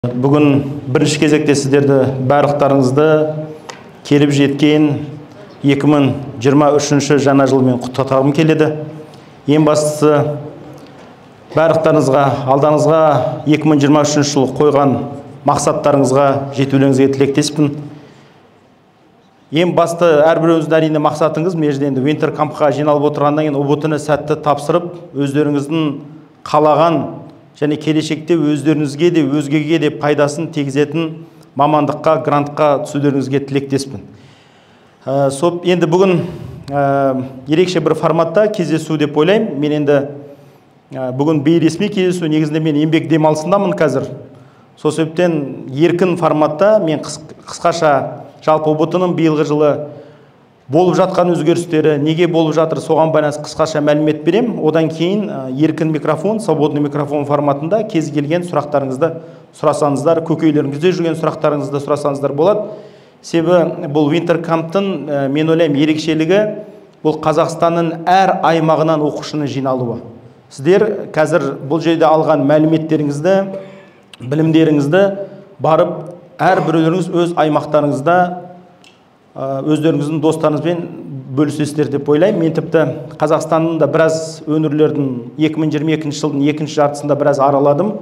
Бүгін бірінші кезекте сіздерді барлықтарыңызды келіп жеткен 2023 жаңа жылмен құттықтағым келеді. Ең бастысы барлықтарыңызға алдыңызға 2023 жыл қойған мақсаттарыңызға жетулеріңізге тілектеспін. Ең басты әрбіреуіңіздің әрине мақсатыңыз межденді Winter Camp'қа жиналып отырғаннан кейін ұбт-ны сәтті тапсырып, өздеріңіздің қалаған және келешекте өздеріңізге де өзгеге де пайдасын тигізетін мамандыққа, грантқа түсулеріңізге тілектеспін. Енді бүгін ерекше бір форматта кездесу деп ойлаймын. Мен енді бүгін бейресми кездесу, негізінде мен еңбек демалысындамын қазір. Сол себептен еркін форматта мен қысқаша жалпы ұбт-ның биылғы жылы болып жатқан өзгерістері, неге болып жатыр, соған байланысты қысқаша мәлімет берем. Одан кейін еркін микрофон, свободный микрофон форматында кез келген сұрақтарыңызды сұрасаңыздар, көкейлеріңізде жүрген сұрақтарыңызды сұрасаңыздар болады. Себебі бұл Winter Camp'тың мен ойлаймын ерекшелігі бұл Қазақстанның әр аймағынан оқушының жиналуы. Сіздер қазір бұл жерде алған мәліметтеріңізді, білімдеріңізді барып әрбіреулеріңіз өз аймақтарыңызда өздеріңіздің достарыңызбен бөлісесіздер деп ойлаймын. Мен тіпті Қазақстанның да біраз өңірлердің 2022 жылдың екінші жартысында біраз араладым.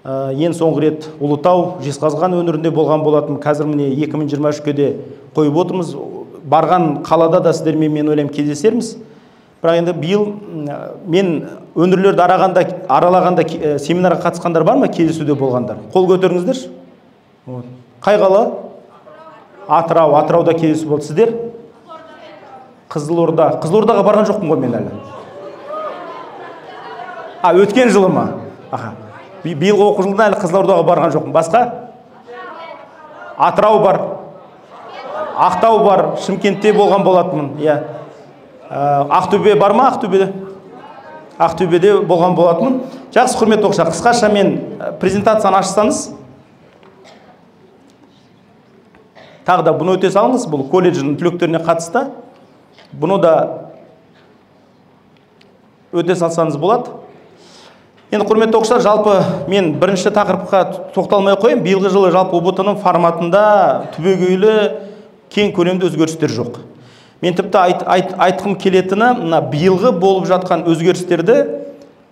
Ең соңғы рет Ұлытау, Жезқазған өңірінде болған болатын. Қазір міне 2023-ке де қойып отырмыз. Барған қалада да сіздермен мен ойлаймын кездесерміз. Бірақ енді биыл мен өңірлерді аралағанда семинарға қатысқандар бар ма, кездесуде болғандар? Қол көтеріңіздерші. Қай қала? Атырауда кездесу болды. Сіздер? Қызылордаға барған жоқпын ғой мен әлі. Өткен жылы ма? Биылғы оқу жылында әлі Қызылордаға барған жоқпын. Басқа? Атырау бар. Ақтау бар. Шымкентте болған болатынмын. Ақтөбе бар ма? Ақтөбеде болған болатынмын. Жақсы, құрметті оқушылар, қысқаша мен презентацияны ашсаңыз. Тағы да бұны өте салыңыз, бұл колледждің түлектеріне қатысты. Бұны да өте салсаңыз болады. Енді құрметті оқушылар, жалпы мен бірінші тақырыпқа тоқталмай қойым. Биылғы жылы жалпы ұбт-ның форматында түбегейлі кең көлемді өзгерістер жоқ. Мен тіпті айтқым келетіні, биылғы болып жатқан өзгерістерді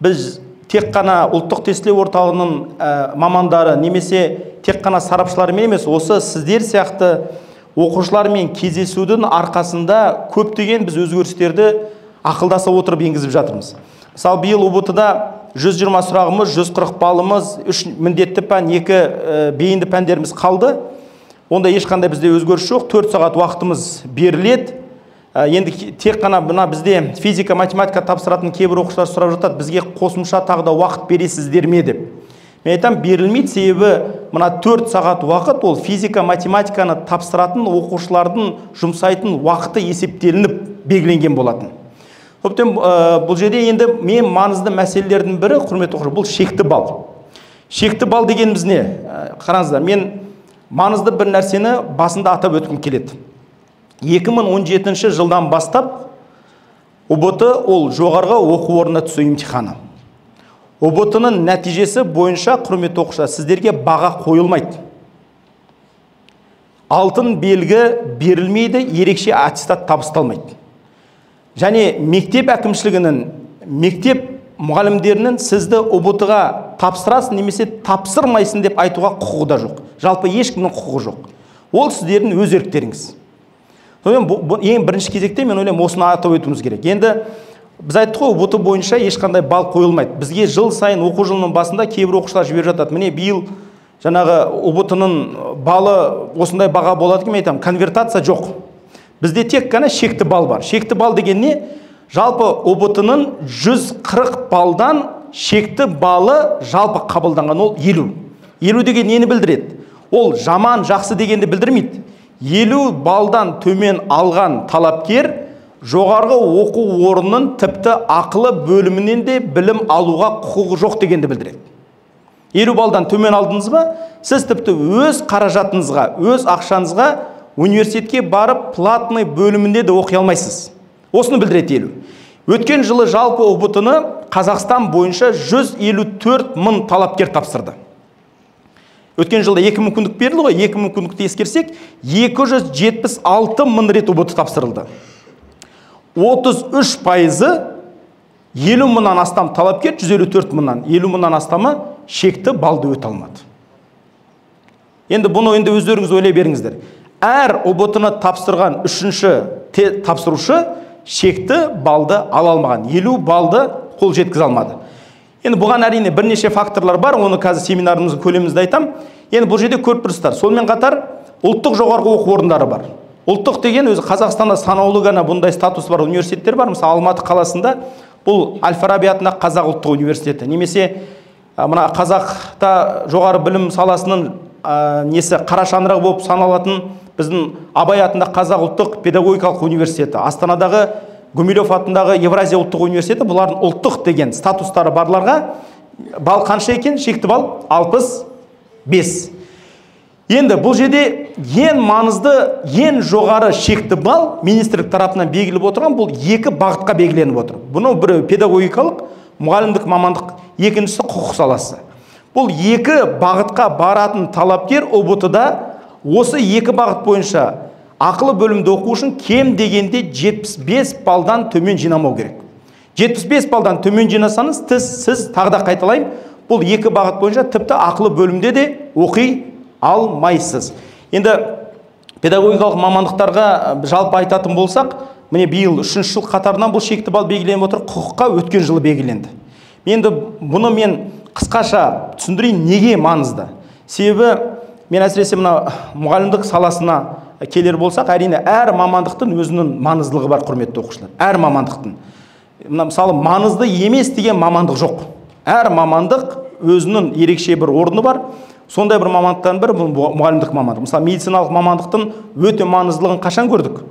біз тек қана ұлттық тестілеу орталығының мамандары немесе тек қана сарапшылармен емес, осы сіздер сияқты оқушылармен кездесудің арқасында көптеген біз өзгерістерді ақылдаса отырып енгізіп жатырмыз. Мысалы, биыл ұбт-да 120 сұрағымыз, 140 балымыз, 3 міндетті пән, 2 бейінді пәндеріміз қалды. Онда ешқандай бізде өзгеріс жоқ, 4 сағат уақытымыз беріледі. Енді тек қана бізде физика, математика тапсыратын кейбір оқушылар сұрап жатады, бізге қосымша тағы да уақыт бересіздер ме деп. Мен айтам, берілмейді, себебі 4 сағат уақыт ол физика, математиканы тапсыратын оқушылардың жұмсайтын уақыты есептелініп белгіленген болатын. Бұл жерде енді мен маңызды мәселелердің бірі, құрметті оқушылар, бұл шекті бал. Шекті бал дегеніміз не? Қараңыздар, мен маңызды бір нәрсені басында атап өткім келеді. 2017 жылдан бастап ұбт ол жоғарғы оқу орнына түсу емтиханы. ұбт-ның нәтижесі бойынша, құрметті оқушылар, сіздерге баға қойылмайды. Алтын белгі берілмейді, ерекше аттестат табысталмайды. Және мектеп әкімшілігінің, мектеп мұғалімдерінің сізді ұбт-ға тапсырасын немесе тапсырмайсын деп айтуға құқығы да жоқ. Жалпы ешкімнің құқығы жоқ. Ол сіздердің өз еріктеріңіз. Ең бірінші кезекте мен ойлаймын осыны атап өтуіміз керек. Енді біз айттық қой, ұбт бойынша ешқандай бал қойылмайды. Бізге жыл сайын оқу жылының басында кейбір оқушылар жіберіп жатады. Міне биыл жаңағы ұбт-ның балы осындай баға болады деп айтамын. Конвертация жоқ. Бізде тек қана шекті бал бар. Шекті бал деген не? Жалпы ұбт-ның 140 балдан шекті балы жалпы қабылданған ол 50. 50 деген нені білдіреді? Ол жаман, жақсы дегенді білдірмейді. 50 балдан төмен алған талапкер жоғарғы оқу орнының тіпті ақылы бөлімінен де білім алуға құқығы жоқ дегенді білдіреді. 50 балдан төмен алдыңыз ба, сіз тіпті өз қаражатыңызға, өз ақшаңызға университетке барып платный бөлімінде де оқи алмайсыз. Осыны білдіреді 50. Өткен жылы жалпы ұбт-ны Қазақстан бойынша 154 мың талапкер тапсырды. Өткен жылда 2 мүмкіндік берілді ғой, 2 мүмкіндікті ескерсек, 276 мың рет ұбт тапсырылды. 33%-ы 50 мыңнан астам талапкер, 154 мыңнан, 50 мыңнан астамы шекті балды өте алмады. Енді бұны енді өздеріңіз ойлай беріңіздер. Әр ұбт-ны тапсырған үшінші тапсырушы шекті балды ала алмаған, 50 балды қол жеткізе алмады. Енді бұған әрине бірнеше факторлар бар, оны қазір семинарымыздың көлемімізде айтам. Енді бұл жерде көп бұрыстар. Сонымен қатар ұлттық жоғарғы оқу орындары бар. Ұлттық деген өзі Қазақстанда санаулы ғана бұндай статус бар университеттер бар. Мысалы Алматы қаласында бұл Әл-Фараби атындағы Қазақ ұлттық университеті. Немесе мына Қазақта жоғары білім саласының несі қара шаңырақ болып саналатын біздің Абай атындағы Қазақ ұлттық педагогикалық университеті. Астанадағы Гумилев атындағы Евразия ұлттық университеті, бұлардың ұлттық деген статустары барларға бал қанша екен? Шекті бал 65. Енді бұл жерде ең маңызды, ең жоғары шекті бал министрлік тарапынан белгілеп отырған, бұл 2 бағытқа белгіленіп отыр. Бұны бірі педагогикалық, мұғалімдік мамандық, екіншісі құқық саласы. Бұл 2 бағытқа баратын талапкер ұбт-да осы 2 бағыт бойынша ақылы бөлімді оқу үшін кем дегенде 75 балдан төмен жинамау керек. 75 балдан төмен жинасаңыз, сіз тағы да қайталайын, бұл 2 бағыт бойынша тіпті ақылы бөлімде де оқи алмайсыз. Енді педагогикалық мамандықтарға жалпы айтатын болсақ, міне биыл 3-ші жыл қатарынан бұл шекті бал белгіленіп отыр, құқыққа өткен жылы белгіленді. Енді бұны мен қысқаша түсіндірейін, неге маңызды? Себебі мен әсіресе мына мұғалімдік саласына келер болсақ, әрине әр мамандықтың өзінің маңыздылығы бар, құрметті оқушылар. Әр мамандықтың. Мысалы, маңызды емес деген мамандық жоқ. Әр мамандық өзінің ерекше бір орны бар. Сондай бір мамандықтан бірі бұл мұғалімдік мамандық. Мысалы, медициналық мамандықтың өте маңыздылығын қашан көрдік?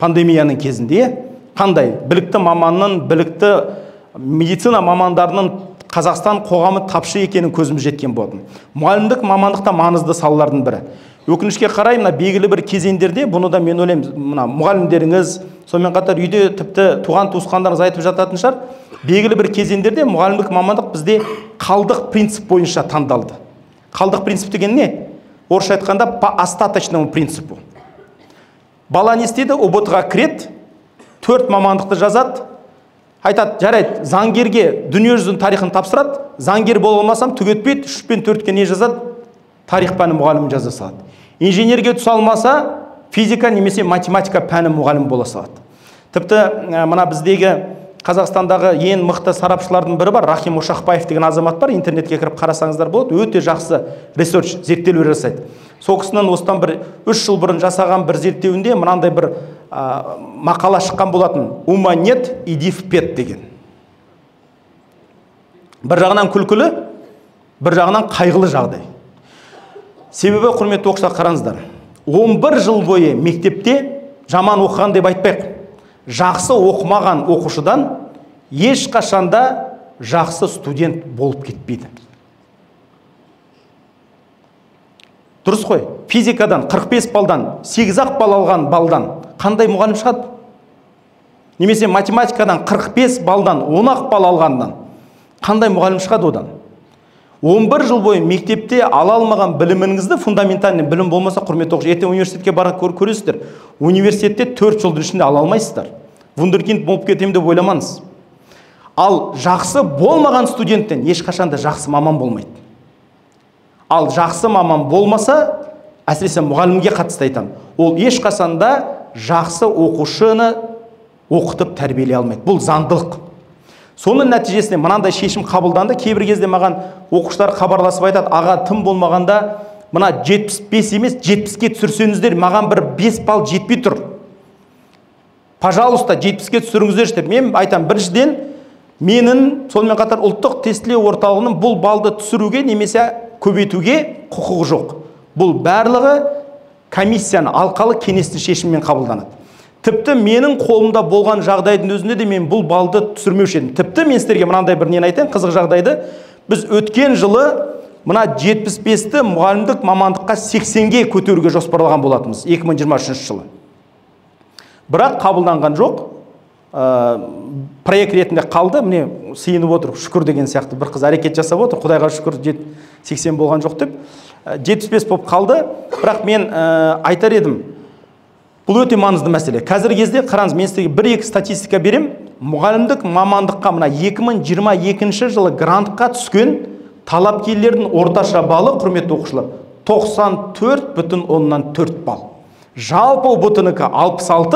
Пандемияның кезінде. Қандай? Білікті маманның, білікті медицина мамандарының Қазақстан қоғамы тапшы екенін көзіміз жеткен болатын. Мұғалімдік мамандықта маңызды салалардың бірі. Өкінішке қарай, мына белгілі бір кезеңдерде, бұны да мен ойлаймын, мына мұғалімдеріңіз, сонымен қатар үйде тіпті туған туысқандарыңыз айтып жататын шығар, белгілі бір кезеңдерде мұғалімдік мамандық бізде қалдық принцип бойынша таңдалды. Қалдық принцип деген не? Орысша айтқанда по остаточному принципу. Бала не істейді? ұбт-ға кіреді, 4 мамандықты жазады, айтады, жарайды, заңгерге дүниежүзінің тарихын тапсырады, заңгер бола алмасам түк етпейді, 3 пен 4-ке не жазады? Тарих пәні мұғалім жаза салады. Инженерге түсе алмаса, физика немесе математика пәні мұғалім бола салады. Тіпті мына біздегі Қазақстандағы ең мықты сарапшылардың бірі бар, Рахим Ошақбаев деген азамат бар, интернетке кіріп қарасаңыздар болады, өте жақсы ресерч, зерттеулер жасайды. Сол кісінің осыдан бір 3 жыл бұрын жасаған бір зерттеуінде мынандай бір мақала шыққан болатын, ума нет, иди в пет деген. Бір жағынан күлкілі, бір жағынан қайғылы жағдай. Себебі, құрметті оқушылар, қараңыздар, 11 жыл бойы мектепте жаман оқыған деп айтпайық. Жақсы оқымаған оқушыдан ешқашанда жақсы студент болып кетпейді. Дұрыс қой, физикадан 45 балдан 8-ақ бал алған балдан қандай мұғалім шығады? Немесе математикадан 45 балдан 10-ақ бал алғандан қандай мұғалім шығады одан? 11 жыл бойы мектепте ала алмаған біліміңізді, фундаментальный білім болмаса, құрметті оқушы, ертең университетке барып көресіздер. Университетте 4 жылдың ішінде ала алмайсыздар. Вундеркинд болып кетемін деп ойламаңыз. Ал жақсы болмаған студенттен ешқашанда жақсы маман болмайды. Ал жақсы маман болмаса, әсіресе мұғалімге қатысты айтамын, ол ешқашанда жақсы оқушыны оқытып тәрбиелей алмайды. Бұл заңдылық. Соның нәтижесінде мынандай шешім қабылданды. Кейбір кезде маған оқушылар хабарласып айтады, аға, тым болмағанда мына 75 емес 70-ке түсірсеңіздер, маған бір 5 балл жетпей тұр. Пожалуйста, 70-ке түсіріңіздер деп. Мен айтам, біріншіден менің сонымен қатар ұлттық тестілеу орталығының бұл балды түсіруге немесе көбейтуге құқығы жоқ. Бұл барлығы комиссияның алқалы кеңестің шешімімен қабылданады. Тіпті менің қолымда болған жағдайдың өзінде де мен бұл балды түсірмеуші едім. Тіпті мен сіздерге мынандай бір нені айтайын, қызық жағдайды. Біз өткен жылы мына 75-ті мұғалімдік мамандыққа 80-ге көтеруге жоспарлаған болатынбыз 2023 жылы. Бірақ қабылданған жоқ. Проект ретінде қалды. Міне сиынып отыр, шүкір деген сияқты бір қыз әрекет жасап отыр. Құдайға шүкір 80 болған жоқ деп. 75 болып қалды. Бірақ мен айтар едім, бұл өте маңызды мәселе. Қазіргі кезде қараңыз, мен сізге 1-2 статистика берем. Мұғалімдік мамандыққа мына 2022 жылы грантқа түскен талапкерлердің орташа балы, құрметті оқушылар, 94,4 балл. Жалпы ұбт-нікі 66,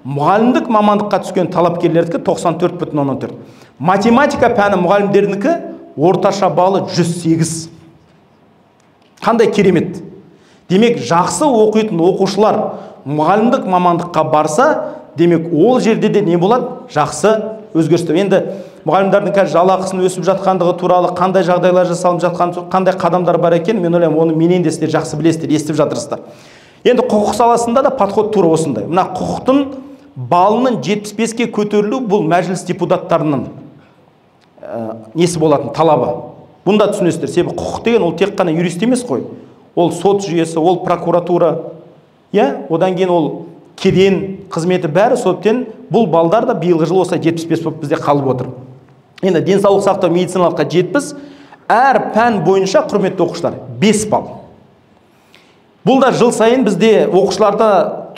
мұғалімдік мамандыққа түскен талапкерлердікі 94,4. Математика пәні мұғалімдердікі орташа балы 108. Қандай керемет. Демек, жақсы оқитын оқушылар мұғалімдік мамандыққа барса, демек, ол жерде де не болады? Жақсы өзгерістер. Енді мұғалімдердің қазір жалақысын өсіп жатқандығы туралы, қандай жағдайлар жасалып жатқан, қандай қадамдар бар екен, мен ойлаймын, оны менен де сіздер жақсы білесіздер, естіп жатырсыздар. Енді құқық саласында да подход тура осындай. Мына құқықтың балының 75-ке көтерілу бұл мәжіліс депутаттарының несі болатын талабы. Бұнда түсінесіздер. Себебі құқық деген ол тек қана юрист емес қой. Ол сот жүйесі, ол прокуратура, одан кейін ол кеден қызметі бәрі, соттен бұл балдар да биылғы жыл осылай 75 болып бізде қалып отыр. Енді денсаулық сақтау медициналыққа 70, әр пән бойынша, құрметті оқушылар, 5 балл. Бұл да жыл сайын бізде оқушыларда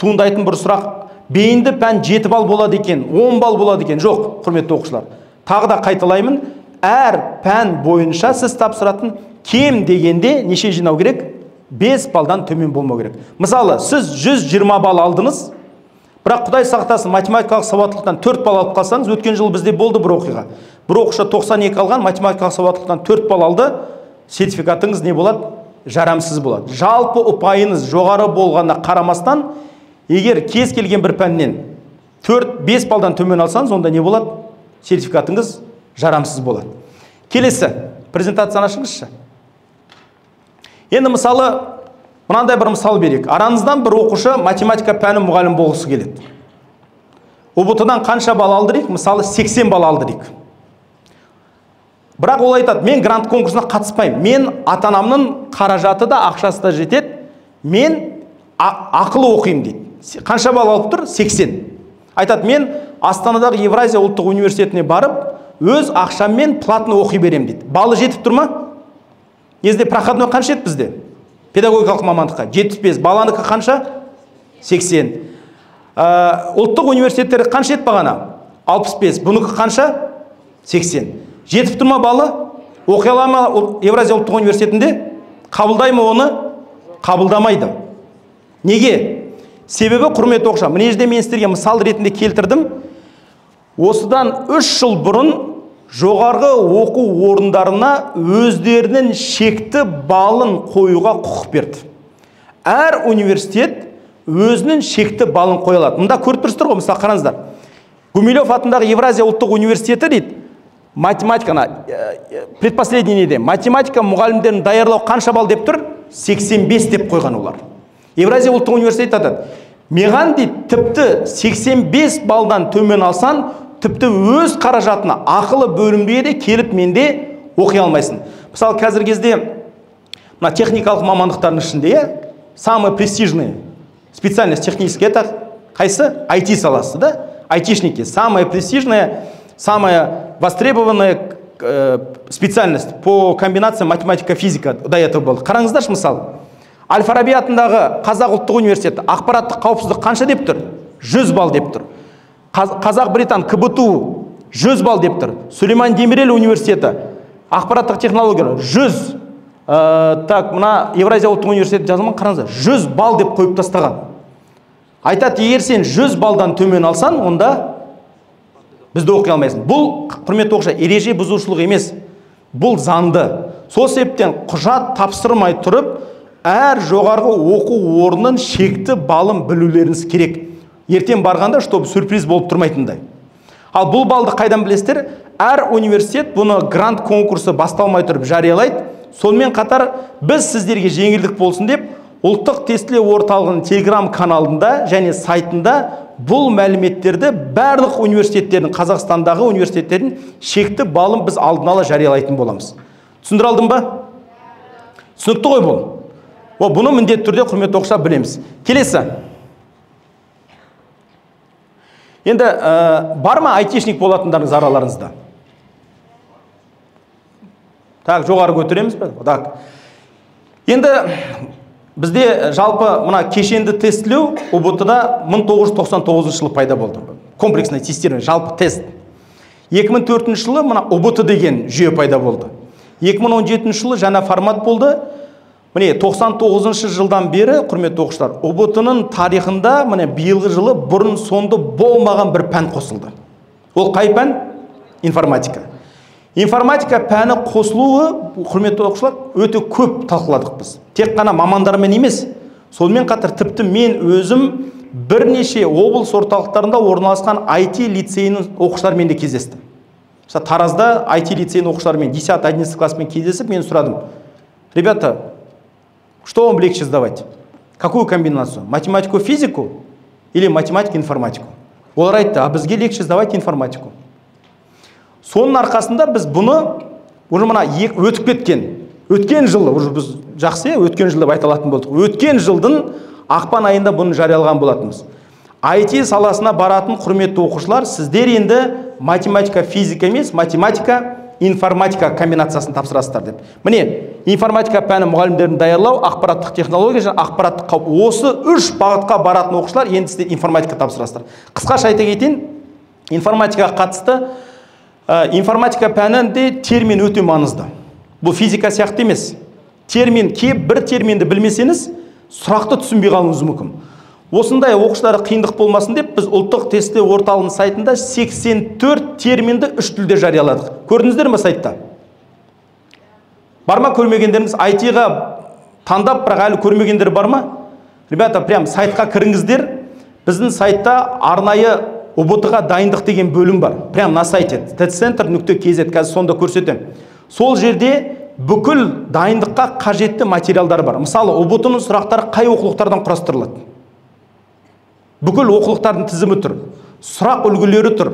туындайтын бір сұрақ, бейінді пән 7 балл болады екен, 10 балл болады екен. Жоқ, құрметті оқушылар. Тағы да қайталаймын, әр пән бойынша сіз тапсыратын кем дегенде неше жинау керек? 5 балдан төмен болмау керек. Мысалы, сіз 120 балл алдыңыз, бірақ Құдай сақтасын, математикалық сауаттылықтан 4 балл алып қалсаңыз, өткен жыл бізде болды бір оқиға. Бір оқушы 92 алған, математикалық сауаттылықтан 4 балл алды, сертификатыңыз не болады? Жарамсыз болады. Жалпы ұпайыңыз жоғары болғанына қарамастан, егер кез келген бір пәннен 4-5 балдан төмен алсаңыз, онда не болады? Сертификатыңыз жарамсыз болады. Келесі, презентацияны ашыңызшы. Енді мысалы, мынандай бір мысал берейік. Араныздан бір оқушы математика пәні мұғалім болғысы келеді. ұбт-дан қанша балл алды дейік? Мысалы 80 балл алды дейік. Бірақ ол айтады, мен грант конкурсына қатыспаймын. Мен ата-анамның қаражаты да, ақшасы да жетеді. Мен ақылы оқимын дейді. Қанша балл алып тұр? 80. Айтады, мен Астанадағы Евразия ұлттық университетіне барып, өз ақшаммен платно оқи берем дейді. Балы жетіп тұр ма? Кезде проходной қанша еді бізде? Педагогикалық мамандыққа 75, баланыкі қанша? 80. Ұлттық университеттері қанша еді бағана? 65. Бұныкі қанша? 80. Жетіп тұр ма балы? Оқи ала ма Евразия ұлттық университетінде? Қабылдай ма оны? Қабылдамайды. Неге? Себебі, құрметті оқушылар, мына жерде мен сіздерге мысал ретінде келтірдім. Осыдан 3 жыл бұрын жоғарғы оқу орындарына өздерінің шекті балын қоюға құқық берді. Әр университет өзінің шекті балын қоя алады. Мұнда көріп тұрсыздар ғой, мысалы қараңыздар. Гумилев атындағы Евразия ұлттық университеті дейді, математиканы, предпоследний неде, математика мұғалімдерін даярлау қанша балл деп тұр? 85 деп қойған олар. Евразия ұлттық университеті атады. Меған дейді, тіпті 85 балдан төмен алсан, тіпті өз қаражатына ақылы бөлінбей де келіп менде оқи алмайсың. Мысалы, қазір кезде мына техникалық мамандықтардың ішінде, самый престижный специальность технический, это қайсы? IT саласы, да? Айтишники. Самая престижная, самая востребованная специальность по комбинации математика-физика до этого был. Қараңыздаршы, мысалы. Аль-Фараби атындағы Қазақ ұлттық университеті ақпараттық қауіпсіздік қанша деп тұр? 100 балл деп тұр. Қазақ-Британ КБТУ 100 балл деп тұр. Сүлейман Демирел университеті ақпараттық технологиялар 100. Так, мына Евразия ұлттық университеті жазылған, қараңыздар, 100 балл деп қойып тастаған. Айтады, егер сен 100 балдан төмен алсан, онда бізді оқи алмайсың. Бұл, құрметті оқушылар, ереже бұзушылық емес. Бұл заңды. Сол себептен құжат тапсырмай тұрып, әр жоғарғы оқу орнының шекті балын білулеріңіз керек. Ертең барғанда, чтобы сюрприз болып тұрмайтындай. Ал бұл балды қайдан білесіздер? Әр университет бұны грант конкурсы басталмай тұрып жариялайды. Сонымен қатар біз сіздерге жеңілдік болсын деп, ұлттық тестілеу орталығының телеграм каналында және сайтында бұл мәліметтерді барлық университеттердің, Қазақстандағы университеттердің шекті балын біз алдын ала жариялайтын боламыз. Түсіндір алдым ба? Түсінікті ғой бұл? Бұны міндетті түрде құрметті оқушылар білеміз. Келесі. Енді бар ма айтишник болатындарыңыз араларыңызда? Так, жоғары көтереміз бе? Так. Енді бізде жалпы мына кешенді тестілеу УБТ-да 1999 жылы пайда болды. Комплексный тестирование, жалпы тест. 2004 жылы мына УБТ деген жүйе пайда болды. 2017 жылы жаңа формат болды. Міне 99 жылдан бері, құрметті оқушылар, УБТ-ның тарихында міне биылғы жылы бұрын соңды болмаған бір пән қосылды. Ол қай пән? Информатика. Информатика пәні қосылуы, құрметті оқушылар, өте көп талқыладық біз. Тек қана мамандармен емес, сонымен қатар тіпті мен өзім бірнеше облыс орталықтарында орналасқан IT лицейінің оқушыларымен де кездестім. Mesela Таразда IT лицейінің оқушыларымен 10-11 класспен кездесіп, мен сұрадым: ребята, что вам легче сдавать? Какую комбинацию? Математику, физику или математику, информатику? Олар айтты: а бізге легче сдавать информатику. Соның арқасында біз бұны уже мына өтіп өткен жылы, уже біз жақсы, өткен жылы айта алатын болдық. Өткен жылдың ақпан айында бұны жариялаған болатынбыз. IT саласына баратын құрметті оқушылар, сіздер енді математика, физика емес, математика, информатика комбинациясын тапсырасыздар деп. Міне, информатика пәні мұғалімдерін даярлау, ақпараттық технология және ақпараттық қауіп. Осы үш бағытқа баратын оқушылар енді сіздер информатика тапсырасыздар. Қысқаша айта кетейін, информатикаға қатысты информатика пәнінде термин өте маңызды. Бұл физика сияқты емес. Термин, бір терминді білмесеңіз, сұрақты түсінбей қалуыңыз мүмкін. Осындай оқушыларға қиындық болмасын деп, біз ұлттық тестілеу орталығының сайтында 84 терминді 3 тілде жарияладық. Көрдіңіздер ме сайтта? Бар ма көрмегендеріңіз? IT-ға таңдап, бірақ әлі көрмегендер бар ма? Ребята, прям сайтқа кіріңіздер. Біздің сайтта арнайы УБТ-ға дайындық деген бөлім бар. Прям на сайте testcenter.kz, қазір сонда көрсетем. Сол жерде бүкіл дайындыққа қажетті материалдар бар. Мысалы, УБТ-ның сұрақтары қай оқулықтардан құрастырылады? Бүкіл оқулықтардың тізімі тұр. Сұрақ үлгілері тұр.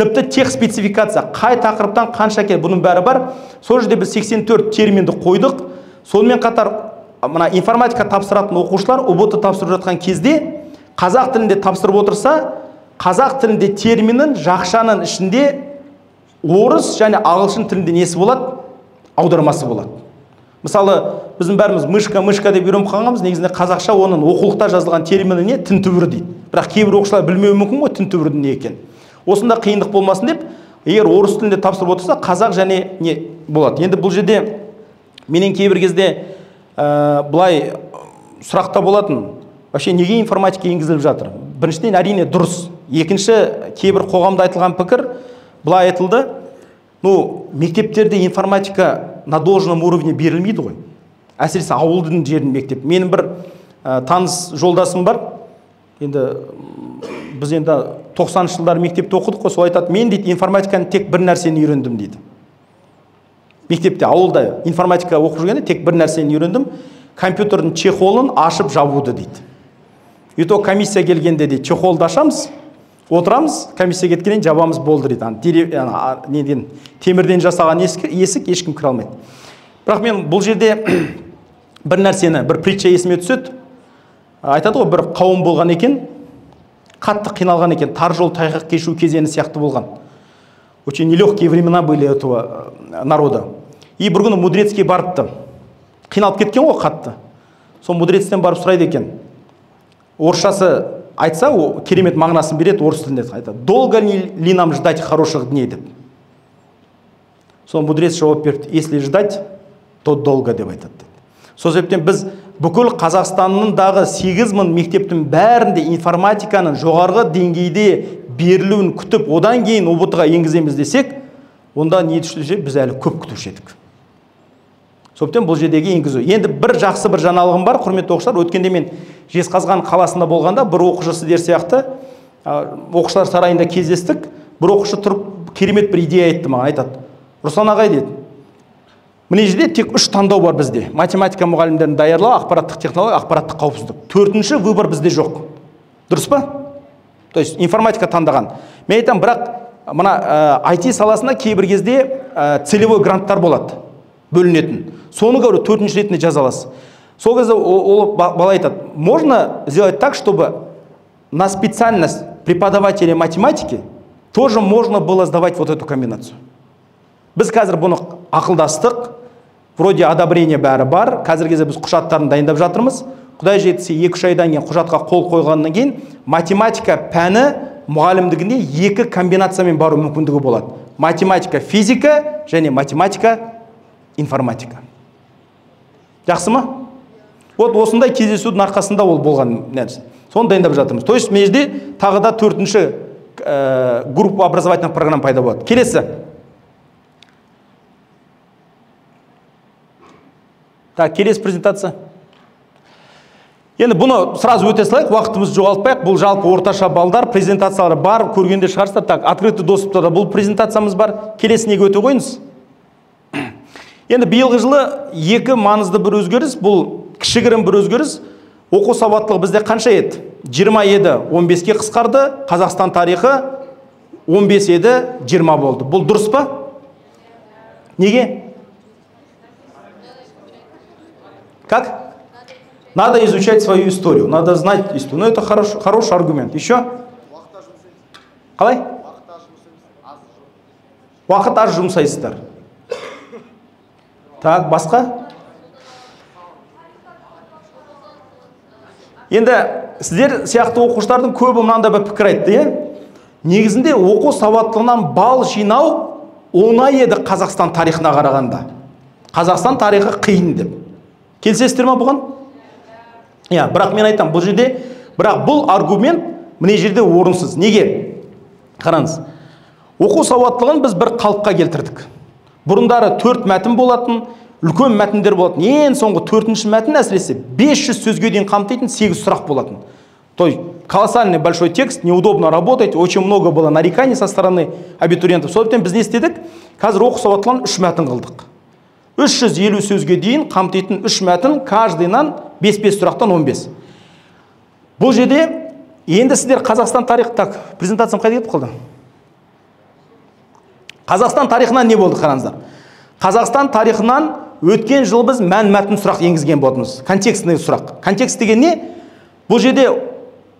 Тіпті тех спецификация, қай тақырыптан қанша кел, бұның бәрі бар. Сол жерде біз 84 терминді қойдық. Сонымен қатар мына информатика тапсыратын оқушылар УБТ тапсырып жатқан кезде қазақ тілінде тапсырып отырса, қазақ тілінде терминнің жақшаның ішінде орыс және ағылшын тілінде несі болады? Аудармасы болады. Мысалы, біздің бәріміз мышка деп үйреніп қалғанбыз, негізінде қазақша оның оқулықта жазылған термині не? Тінтүбір дейді. Бірақ кейбір оқушылар білмеуі мүмкін ғой тінтүбірдің не екен. Осында қиындық болмасын деп, егер орыс тілінде тапсырып отырса, қазақ және не болады. Енді бұл жерде менен кейбір кезде былай сұрақта болатын: вообще неге информатика енгізіліп жатыр? Біріншіден, әрине дұрыс. Екінші, кейбір қоғамда айтылған пікір былай айтылды: мектептерде информатика на должном уровне берілмейді ғой. Әсіресе ауылдың жердің мектеп. Менің бір таныс жолдасым бар. Енді біз 90 жылдары мектепте оқыдық қой, сол айтады: мен дейді информатиканы тек бір нәрсені үйрендім дейді. Мектепте, ауылда информатика оқып жүргенде тек бір нәрсені үйрендім: компьютердің чехолын ашып жабуды дейді. Ето комиссия келгенде дейді, чехолды ашамыз, отырамыз, комиссия кеткеннен жабамыз, болды дейді. Темірден жасаған есік, ешкім кіре алмайды. Бірақ мен бұл жерде бір нәрсені, бір притча есіме түседі. Айтады ғой, бір қауым болған екен, қатты қиналған екен, тар жол тайғақ кешу кезеңі сияқты болған. Очень нелегкие времена были этого народа. И бір күні мудрецке барыпты. Қиналып кеткен ғой қатты. Сол мудрецтен барып сұрайды екен. Орысшасы айтса, о керемет мағынасын береді, орыс тілінде айтады: долго ли нам ждать хороших дней деп. Сол мудрец жауап берді: если ждать, то долго деп айтады. Сол себептен біз бүкіл Қазақстанның 8000 мектептің бәрінде информатиканың жоғарғы деңгейде берілуін күтіп, одан кейін УБТ-ға енгіземіз десек, онда не түсірсе, біз әлі көп күтуші едік. Сондықтан бұл жердегі енгізу. Енді бір жақсы бір жаңалығым бар, құрметті оқушылар. Өткенде мен Жезқазған қаласында болғанда бір оқушысы дер сияқты оқушылар сарайында кездестік. Бір оқушы тұрып керемет бір идея айтты маған, айтады: Руслан ағай дейді, міне жерде тек 3 таңдау бар бізде: математика мұғалімдерін даярлау, ақпараттық технология, ақпараттық қауіпсіздік. 4-ші выбор бізде жоқ. Дұрыс па? То есть информатика таңдаған. Мен айтам, бірақ мына IT саласында кейбір кезде целевой гранттар болады, бөлінетін. Соны говорю, 4-ші ретінде жаза аласыз. Сол кезде ол бала айтады: можно сделать так, чтобы на специальность преподавателя математики тоже можно было сдавать вот эту комбинацию. Біз қазір бұны ақылдастық, вроде одобрение бәрі бар. Қазіргі кезде біз құжаттарын дайындап жатырмыз. Құдай жетсе 2-3 айдан кейін құжатқа қол қойғаннан кейін математика пәні мұғалімдігінде 2 комбинациямен бару мүмкіндігі болады. Математика, физика және математика, информатика. Жақсы ма? Вот осындай кездесудің арқасында ол болған нәрсе. Соны дайындап жатырмыз. То есть межде тағы да 4-ші группа образовательных программ пайда болады. Келесі. Так, келесі презентация. Енді бұны сразу өте салайық, уақытымыз жоғалтпайық. Бұл жалпы орташа балдар, презентациялары бар, көргенде шығарсыздар. Так, открытый доступта да бұл презентациямыз бар. Келесіне өте қойыңыз. Енді биылғы жылы 2 маңызды бір өзгеріс, бұл кішігірім бір өзгеріс. Оқу сауаттылығы бізде қанша еді? 20 еді, 15-ке қысқарды. Қазақстан тарихы 15 еді, 20 болды. Бұл дұрыс па? Неге? Как? Надо изучать свою историю, надо знать историю. Ну, это хороший аргумент. Еще? Қалай? Уақыт аз жұмсайсыздар. Так, басқа? Енді сіздер сияқты оқушылардың көбі мынандай бір пікір айтты, негізінде оқу сауаттылығынан бал жинау оңай еді Қазақстан тарихына қарағанда. Қазақстан тарихы қиын деп. Келісесіздер ме бұған? Бірақ мен айтам, бұл жерде, бірақ бұл аргумент міне жерде орынсыз. Неге? Қараңыз. Оқу сауаттылығын біз бір қалыпқа келтірдік. Бұрындары 4 мәтін болатын, үлкен мәтіндер болатын. Ең соңғы 4-ші мәтін әсіресе 500 сөзге дейін қамтитын 8 сұрақ болатын. То есть колоссальный большой текст, неудобно работать, очень много было нареканий со стороны абитуриентов. Сондықтан біз не істедік? Қазір оқу сауаттылығын 3 мәтін қылдық. 350 сөзге дейін қамтитын 3 мәтін, каждыйынан 5-5 сұрақтан 15. Бұл жерде енді сіздер Қазақстан тарихы, так, презентациям қайда кетіп қалды? Қазақстан тарихынан не болды, қараңыздар? Қазақстан тарихынан өткен жыл біз мән-мәтін сұрақ енгізген болатынбыз. Контекстный сұрақ. Контекст деген не? Бұл жерде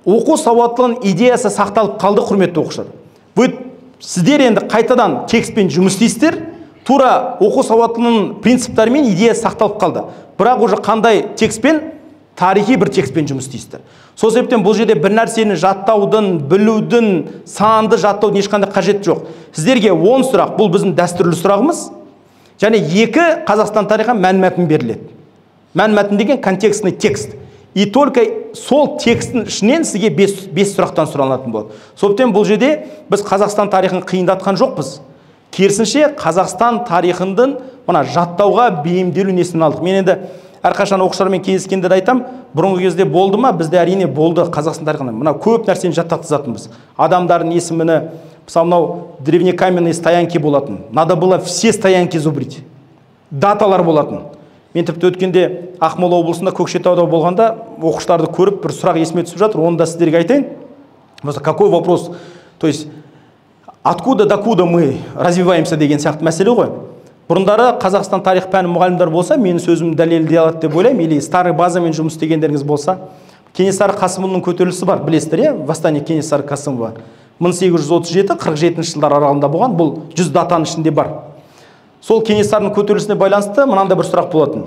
оқу сауаттылығының идеясы сақталып қалды, құрметті оқушылар. Сіздер енді қайтадан текстпен жұмыс істейсіздер, тура оқу сауаттылығының принциптары мен идеясы сақталып қалды. Бірақ уже қандай текстпен, тарихи бір текстпен жұмыс істейсіздер. Сол себептен бұл жерде бір нәрсені жаттаудың, білудің, санды жаттаудың ешқандай қажет жоқ. Сіздерге 10 сұрақ, бұл біздің дәстүрлі сұрағымыз. Және 2 Қазақстан тарихы мән-мәтін беріледі. Мән-мәтін деген контекстный текст. И только сол текстің ішінен сізге 5 сұрақтан сұралатын болады. Сондықтан бұл жерде біз Қазақстан тарихын қиындатқан жоқпыз. Керісінше Қазақстан тарихының мына жаттауға бейімделу несін алдық. Мен енді әрқашан оқушылармен кездескенде айтам, бұрынғы кезде болды ма? Бізде әрине болды Қазақстан тарихында. Мына көп нәрсені жаттатқызатынбыз. Адамдардың есіміні, мысалы мынау древнекаменные стоянки болатын. Надо было все стоянки зубрить. Даталар болатын. Мен тіпті өткенде Ақмола облысында Көкшетауда болғанда оқушыларды көріп бір сұрақ есіме түсіп жатыр. Оны да сіздерге айтайын. Просто какой вопрос? То есть откуда докуда мы развиваемся деген сияқты мәселе ғой. Бұрындары Қазақстан тарих пәні мұғалімдер болса, менің сөзім дәлелдей алады деп ойлаймын, или старый базамен жұмыс істегендеріңіз болса, Кенесары Қасымұлының көтерілісі бар, білесіздер, восстание Кенесары Қасымова 1837-47 жылдар аралығында болған, бұл 100 датаның ішінде бар. Сол Кенесарының көтерілісіне байланысты мынандай бір сұрақ болатын.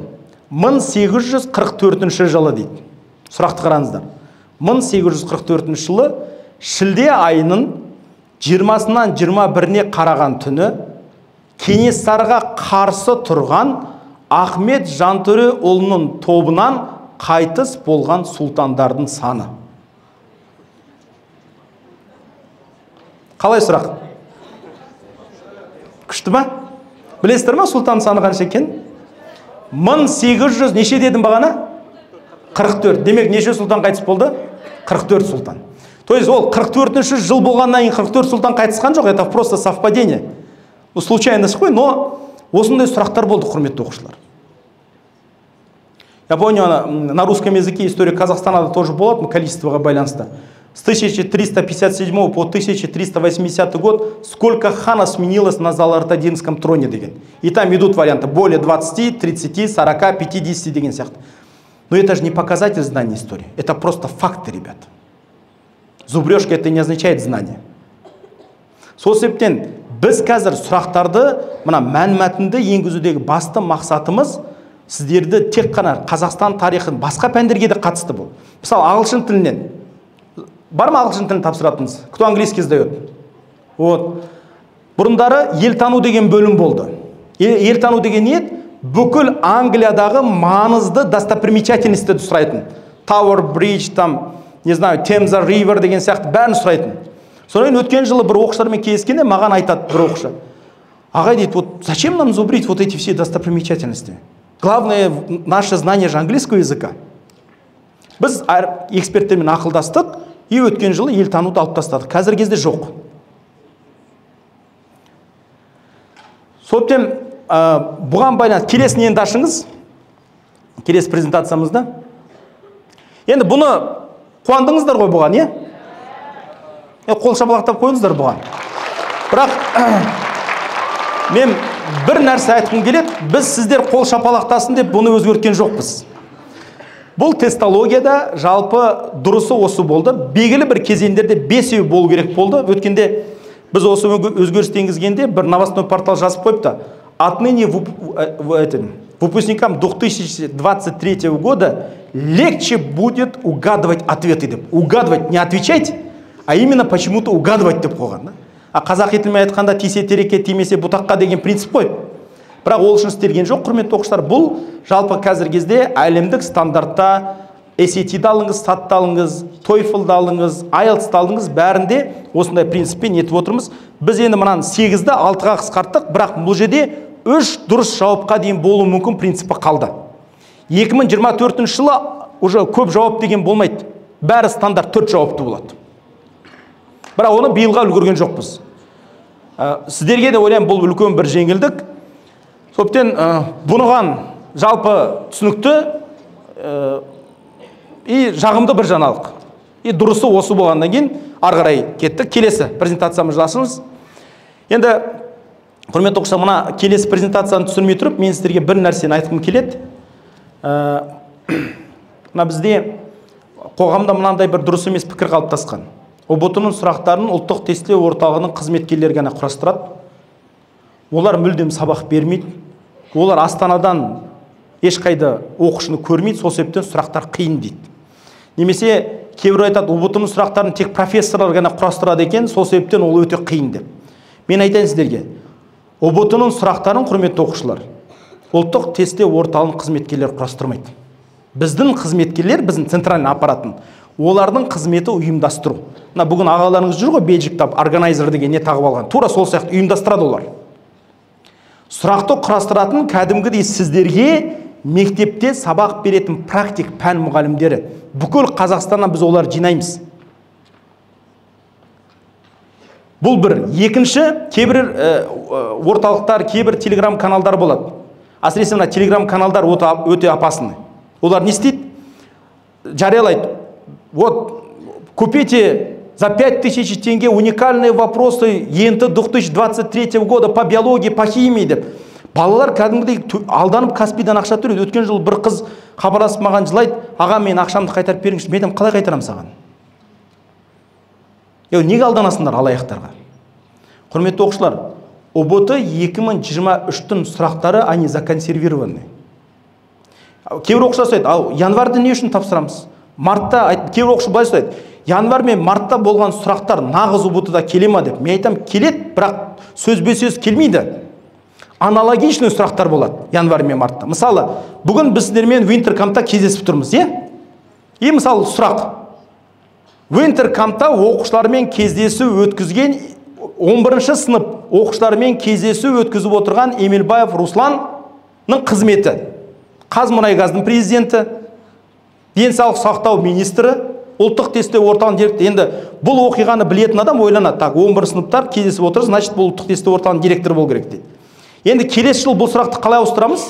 1844 жылы дейді. Сұрақты қараңыздар. 1844 жылы шілде айының 20-сынан 21-не қараған түні Кенесарыға қарсы тұрған Ахмет Жантөре ұлының тобынан қайтыс болған сұлтандардың саны. Қалай сұрақ? Күшті ма? Білесіздер ма сұлтан саны қанша екен? 1800 неше дедім бағана? 44. Демек неше сұлтан қайтыс болды? 44 сұлтан. То есть ол 44-ші жыл болғаннан кейін 44 сұлтан қайтысқан жоқ, это просто совпадение. Случайность қой, но осындай сұрақтар болды, құрметті оқушылар. Я помню, на русском языке история Казахстана тоже была, количествоға байланысты. С 1357 по 1380 год сколько ханов сменилось на Золотодинском троне деген. И там идут варианты более 20, 30, 40, 50 деген сияқты. Но это же не показатель знания истории, это просто факты, ребят. Зубрежка это не означает знание. Сол себептен біз қазір сұрақтарды мына мәнмәтінді енгізудегі басты мақсатымыз сіздерді тек қана Қазақстан тарихын басқа пәндерге де қатысты бұл. Мысалы, ағылшын тілінен. Бар ма ағылшын тілін тапсыратыныз? Кто английский сдает? Вот. Бұрындары елтану деген бөлім болды. Елтану деген не? Бүкіл Англиядағы маңызды достопримечательностьті сұрайтын. Tower Bridge, там, не знаю, Темза River деген сияқты бәрін сұрайтын. Сонымен өткен жылы бір оқушылармен кездескенде маған айтады бір оқушы. Ағай дейді, вот зачем нам зубрить вот эти все достопримечательности? Главное наше знание же английского языка. Біз эксперттермен ақылдастық, и өткен жылы елтануды алып тастадық. Қазір кезде жоқ. Соптен бұған байланысты келесін енді ашыңыз. Келесі презентациямызда. Енді бұны қуандыңыздар ғой бұған, е? Қол шапалақтап қойыңыздар бұған. Бірақ мен бір нәрсе айтқым келеді, біз сіздер қол шапалақтасын деп бұны өзгерткен жоқпыз. Бұл тестологияда жалпы дұрысы осы болды. Белгілі бір кезеңдерде 5 болу керек болды. Өткенде біз осы өзгеріс енгізгенде бір новостной портал жазып қойыпты. Отныне выпускникам 2023 года легче будет угадывать ответы деп. Угадывать, не отвечать, а именно почему-то угадывать деп қойған. А қазақ тілімен айтқанда тисе терекке, тимесе бұтаққа деген принцип қой. Бірақ ол үшін істелген жоқ, құрметті оқушылар. Бұл жалпы қазір кезде әлемдік стандартта SAT-ді алыңыз, SAT-ды алыңыз, TOEFL-ды алыңыз, IELTS-ды алыңыз, бәрінде осындай принциппен етіп отырмыз. Біз енді мынаны 8-ді 6-ға қысқарттық, бірақ бұл жерде 3 дұрыс жауапқа дейін болу мүмкін принципі қалды. 2024 жылы уже көп жауап деген болмайды. Бәрі стандарт 4 жауапты болады. Бірақ оны биылға үлгерген жоқпыз. Сіздерге де ойлаймын, бұл үлкен бір жеңілдік. Соптен бұныған жалпы түсінікті и жағымды бір жаңалық. И дұрысы осы болғаннан кейін ары қарай кеттік. Келесі презентациямыз жасыңыз. Енді құрметті оқушылар, мына келесі презентацияны түсірмей тұрып, мен сіздерге бір нәрсені айтқым келеді. Мына бізде қоғамда мынандай бір дұрыс емес пікір қалыптасқан. ОБТ-ның сұрақтарын ұлттық тестілеу орталығының қызметкерлері ғана құрастырады. Олар мүлдем сабақ бермейді. Олар Астанадан ешқайда оқушыны көрмейді, сол себептен сұрақтар қиын дейді. Немесе кейбір айтады, ОБТ-ның сұрақтарын тек профессорлар ғана құрастырады екен, сол себептен ол өте қиын деп. Мен айтайын сіздерге, ОБТ-ның сұрақтарын, құрметті оқушылар, ұлттық тестілеу орталығының қызметкерлері құрастырмайды. Біздің қызметкерлер, біздің центральный аппаратын, олардың қызметі ұйымдастыру. Мына бүгін ағаларыңыз жүр ғой, бейджиктап, органайзер деген не тағып алған. Тура сол сияқты ұйымдастырады олар. Сұрақты құрастыратын кәдімгідей сіздерге мектепте сабақ беретін практик пән мұғалімдері. Бүкіл Қазақстаннан біз олар жинаймыз. Бұл бір. Екінші, кейбір орталықтар, кейбір телеграм каналдар болады. Әсіресе мына телеграм каналдар өте опасны. Олар не істейді? Жариялайды. Вот, купите за 5000 тенге уникальные вопросы ЕНТ 2023 года по биологии, по химии деп. Балалар кәдімгідей алданып Каспийдан ақша төлейді. Өткен жыл бір қыз хабарласып маған жылайды, аға мен ақшамды қайтарып беріңізші. Мен айтамын, қалай қайтарам саған? Неге алданасыңдар алаяқтарға? Құрметті оқушылар, ОБТ 2023-тің сұрақтары они законсервированы. Кейбір оқушылар сөйлейді, ал январьда не үшін тапсырамыз? Мартта, кейбір оқушы былай сөйлейді, январь мен мартта болған сұрақтар нағыз ОБТ-да келе ма деп. Мен айтам, келеді, бірақ сөзбе-сөз келмейді. Аналогичный сұрақтар болады январь мен мартта. Мысалы, бүгін біз сіздермен Wintercamp'та кездесіп тұрмыз, е? Мысалы, сұрақ. Wintercamp'та оқушылармен кездесу өткізген 11-ші сынып оқушылармен кездесу өткізіп отырған Емелбаев Русланның қызметі. Қазмұнайгаздың президенті, денсаулық сақтау министрі, ұлттық тестілеу орталығының директоры. Енді бұл оқиғаны білетін адам ойланады, так, 11 сыныптар кездесіп отыр, значит, бұл ұлттық тестілеу орталығының директоры болу керек дейді. Енді келесі жыл бұл сұрақты қалай ауыстырамыз?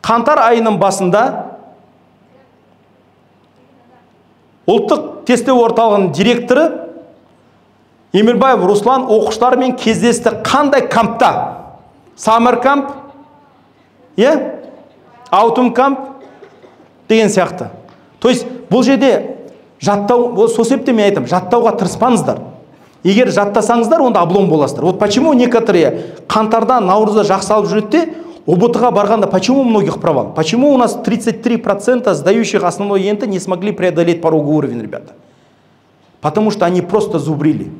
Қаңтар айының басында ұлттық тестілеу орталығының директоры Емелбаев Руслан оқушылармен кездесті. Қандай кампта? Summer камп, Autumn камп деген сияқты. То есть бұл жерде жаттау, сол себептен мен айтам, жаттауға тырыспаңыздар. Егер жаттасаңыздар, онда облом боласыздар. Вот почему некоторые қаңтардан наурызда жақсы алып жүреді де, ОБТ-ға барғанда почему у многих провал? Почему у нас 33% сдающих основной ЕНТ не смогли преодолеть пороговый уровень, ребята? Потому что они просто зубрили.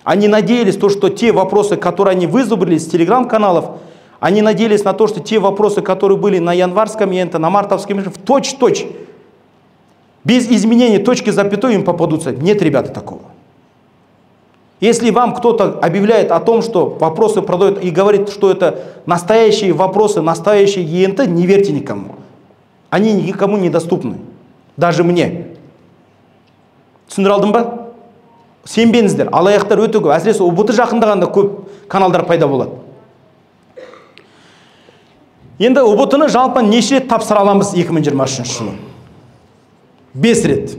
Они надеялись, что те вопросы, которые они вызубрили с телеграм-каналов, они надеялись на то, что те вопросы, которые были на январском ЕНТ, на мартовском ЕНТ, в точь-в-точь, без изменения точки запятой им попадутся. Нет, ребята, такого. Если вам кто-то объявляет о том, что вопросы продают и говорит, что это настоящие вопросы, настоящие ЕНТ, не верьте никому. Они никому недоступны. Даже мне. Түсіндіре алдым ба? Сенбеңіздер. Алаяқтар өте көп. Әсіресе ОБТ жақындағанда көп каналдар пайда болады. Енді ОБТ-ны жалпы неше рет тапсыра аламыз 2023 жылы? 5 рет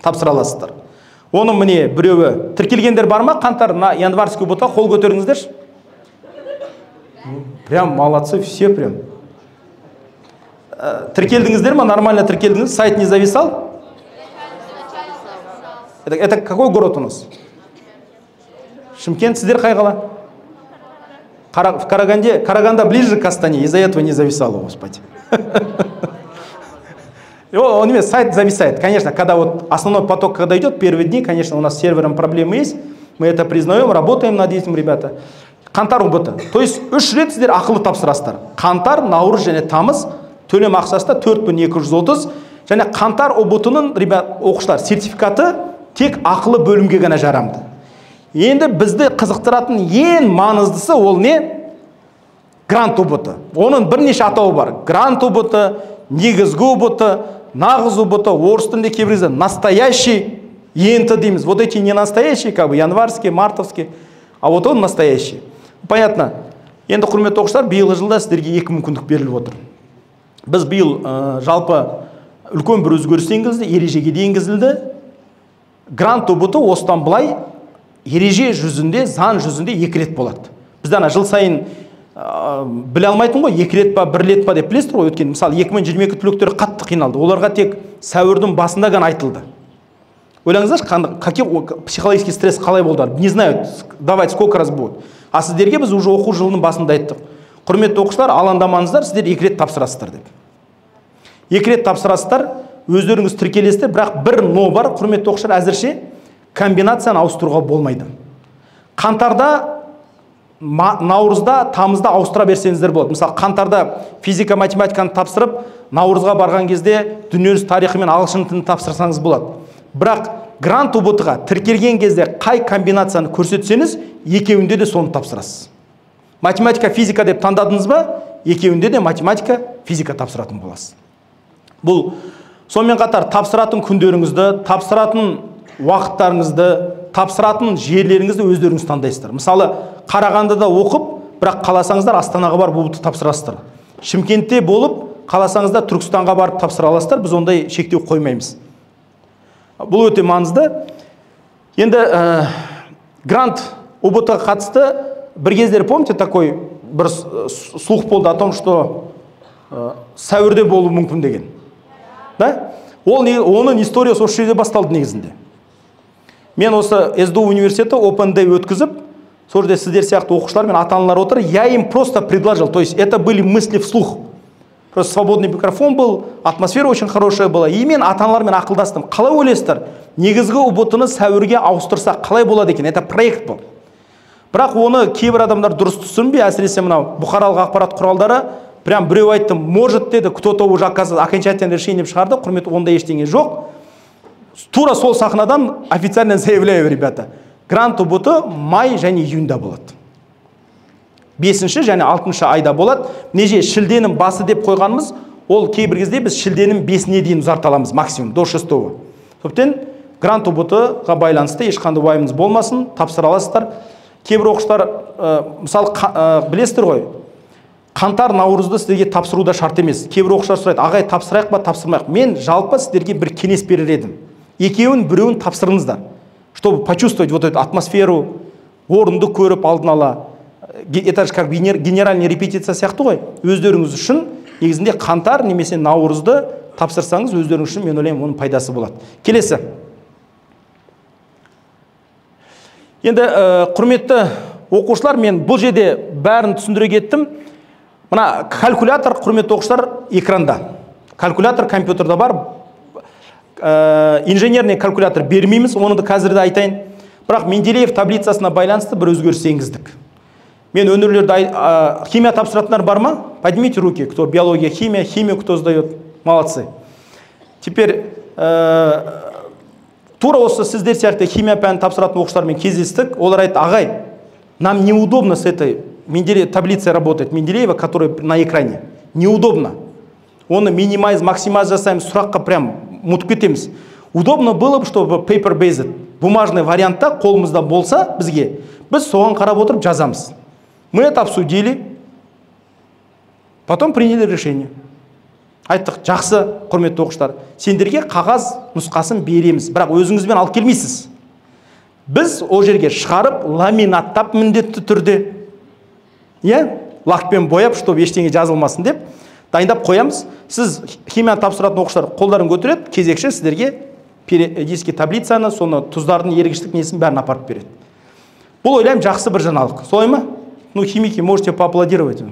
тапсыра аласыздар. Оның міне біреуі тіркелгендер бар ма? Қаңтар на январский ОБТ-ға қол көтеріңіздерші. Прям молодцы, все прям. Тіркелдіңіздер ма? Нормально тіркелдіңіз? Сайт не зависал? Это какой город у нас? Шымкент, сіздер қай қала? В Караганда ближе к Астане, из-за этого не зависало, господи. Он имеет сайт зависает. Конечно, когда вот основной поток, когда идет, первые дни, конечно, у нас с сервером проблемы есть. Мы это признаем, работаем над этим, ребята. Қаңтар ОБТ. То есть 3 рет сіздер ақылы тапсырасыздар. Қаңтар, наурыз және тамыз төлем ақшасы 4230. Және қаңтар ОБТ-ның, ребят, оқушылар, сертификаты тек ақылы бөлімге ғана жарамды. Енді бізді қызықтыратын ең маңыздысы ол не? Грант ОБТ. Оның бірнеше атауы бар. Грант ОБТ, негізгі ОБТ, нағыз ОБТ, орыс тілінде кейбірде настоящий ЕНТ дейміз. Вот эти не настоящие, как бы январские, мартовские, а вот он настоящий. Понятно. Енді құрметті оқушылар, биылғы жылда сіздерге 2 мүмкіндік беріліп отыр. Біз биыл жалпы үлкен бір өзгеріс енгізді, ережеге де енгізілді. Грант ОБТ осыдан былай ереже жүзінде, заң жүзінде 2 рет болады. Бізде ана жыл сайын біле алмайтын ғой, 2 рет па, 1 рет па деп білесіздер ғой. Өткен мысалы 2022 түлектері қатты қиналды. Оларға тек сәуірдің басында ғана айтылды. Ойлаңыздаршы, какой психологический стресс қалай болды? Не знаю, давайте сколько раз будет. А сіздерге біз уже оқу жылының басында айттық. Құрметті оқушылар, алаңдамаңыздар, сіздер 2 рет тапсырасыздар деп. 2 рет тапсырасыздар, өздеріңіз тіркелесіздер, бірақ бір но бар, құрметті оқушылар, әзірше комбинацияны ауыстыруға болмайды. Қаңтарда, наурызда, тамызда ауыстыра берсеңіздер болады. Мысалы, қаңтарда физика, математиканы тапсырып, наурызға барған кезде дүниежүзі тарихы мен ағылшын тілін тапсырсаңыз болады. Бірақ грант ОБТ-ға тіркелген кезде қай комбинацияны көрсетсеңіз, екеуінде де соны тапсырасыз. Математика, физика деп таңдадыңыз ба, екеуінде де математика, физика тапсыратын боласыз. Бұл сонымен қатар тапсыратын күндеріңізді, тапсыратын уақыттарыңызды, тапсыратын жерлеріңізді өздеріңіз таңдайсыздар. Мысалы, Қарағандыда оқып, бірақ қаласаңыздар Астанаға барып ОБТ тапсырасыздар. Шымкентте болып, қаласаңыздар Түркістанға барып тапсыра аласыздар. Біз ондай шектеу қоймаймыз. Бұл өте маңызды. Енді грант ОБТ-ға қатысты бір кездері, помните, такой бір слух болды о том, что сәуірде болуы мүмкін деген. Да? Оның историясы осы жерде басталды негізінде. Мен осы СДУ университеті Open Day өткізіп, сол жерде сіздер сияқты оқушылар мен ата-аналар отыр, я им просто предложил, то есть это были мысли вслух. Просто свободный микрофон был, атмосфера очень хорошая была. И мен ата-аналармен ақылдастым. Қалай ойлайсыздар? Негізгі ОБТ-ны сәуірге ауыстырсақ қалай болады екен? Это проект бұл. Бірақ оны кейбір адамдар дұрыс түсінбей, әсіресе мынау бұқаралық ақпарат құралдары, прям біреу айтты, может деді, кто-то уже оказывается окончательное решение шығарды, құрметті, онда ештеңе жоқ. Тура сол сахнадан официально заявляю, ребята, грант ОБТ май және июньда болады. 5-ші және 6-шы айда болады. Неже шілденің басы деп қойғанымыз, ол кейбір кезде біз шілденің 5-не дейін ұзарта аламыз максимум, до 6-го. Сондықтан грант ОБТ-ға байланысты ешқандай уайымыңыз болмасын, тапсыра аласыздар. Кейбір оқушылар, мысалы, білесіздер ғой, қаңтар, наурызды сіздерге тапсыру да шарт емес. Кейбір оқушылар сұрайды, ағай тапсырайық па, тапсырмайық? Мен жалпы сіздерге бір кеңес берер едім. Екеуін, біреуін тапсырыңыздар, чтобы почувствовать вот эту атмосферу, орынды көріп алдын ала. Это же как генеральная репетиция сияқты ғой. Өздеріңіз үшін негізінде қаңтар немесе наурызды тапсырсаңыз, өздеріңіз үшін мен ойлаймын оның пайдасы болады. Келесі. Енді құрметті оқушылар, мен бұл жерде бәрін түсіндіре кеттім. Мына калькулятор, құрметті оқушылар, экранда. Калькулятор компьютерда бар. Инженерный калькулятор бермейміз, оны да қазірде айтайын. Бірақ Менделеев таблицасына байланысты бір өзгеріс енгіздік. Мен өнерлерді химия тапсыратындар бар ма? Поднимите руки, кто биология, химия, химию кто сдает. Молодцы. Теперь тура осы сіздер сияқты химия пәнін тапсыратын оқушылармен кездестік. Олар айтты: ағай, нам неудобно с этой таблицей работать Менделеева, которая на экране. Неудобно. Оны минимайз, максимайз жасаем, сұраққа прям мұтып кетеміз. Удобно было бы, чтобы paper-based, бумажный вариантта қолымызда болса бізге, біз соған қарап отырып жазамыз. Мы это обсудили, потом приняли решение. Айттық: жақсы, құрметті оқушылар, сендерге қағаз нұсқасын береміз, бірақ өзіңізбен алып келмейсіз. Біз ол жерге шығарып, ламинаттап міндетті түрде, лакпен бояп, чтобы ештеңе жазылмасын деп дайындап қоямыз. Сіз химия тапсыратын оқушылар қолдарын көтереді, кезекші сіздерге периодический таблицаны, соны тұздардың ергіштік несін бәрін апарып береді. Бұл ойлаймын жақсы бір жаңалық. Солай ма? Ну, химики, можете поаплодировать.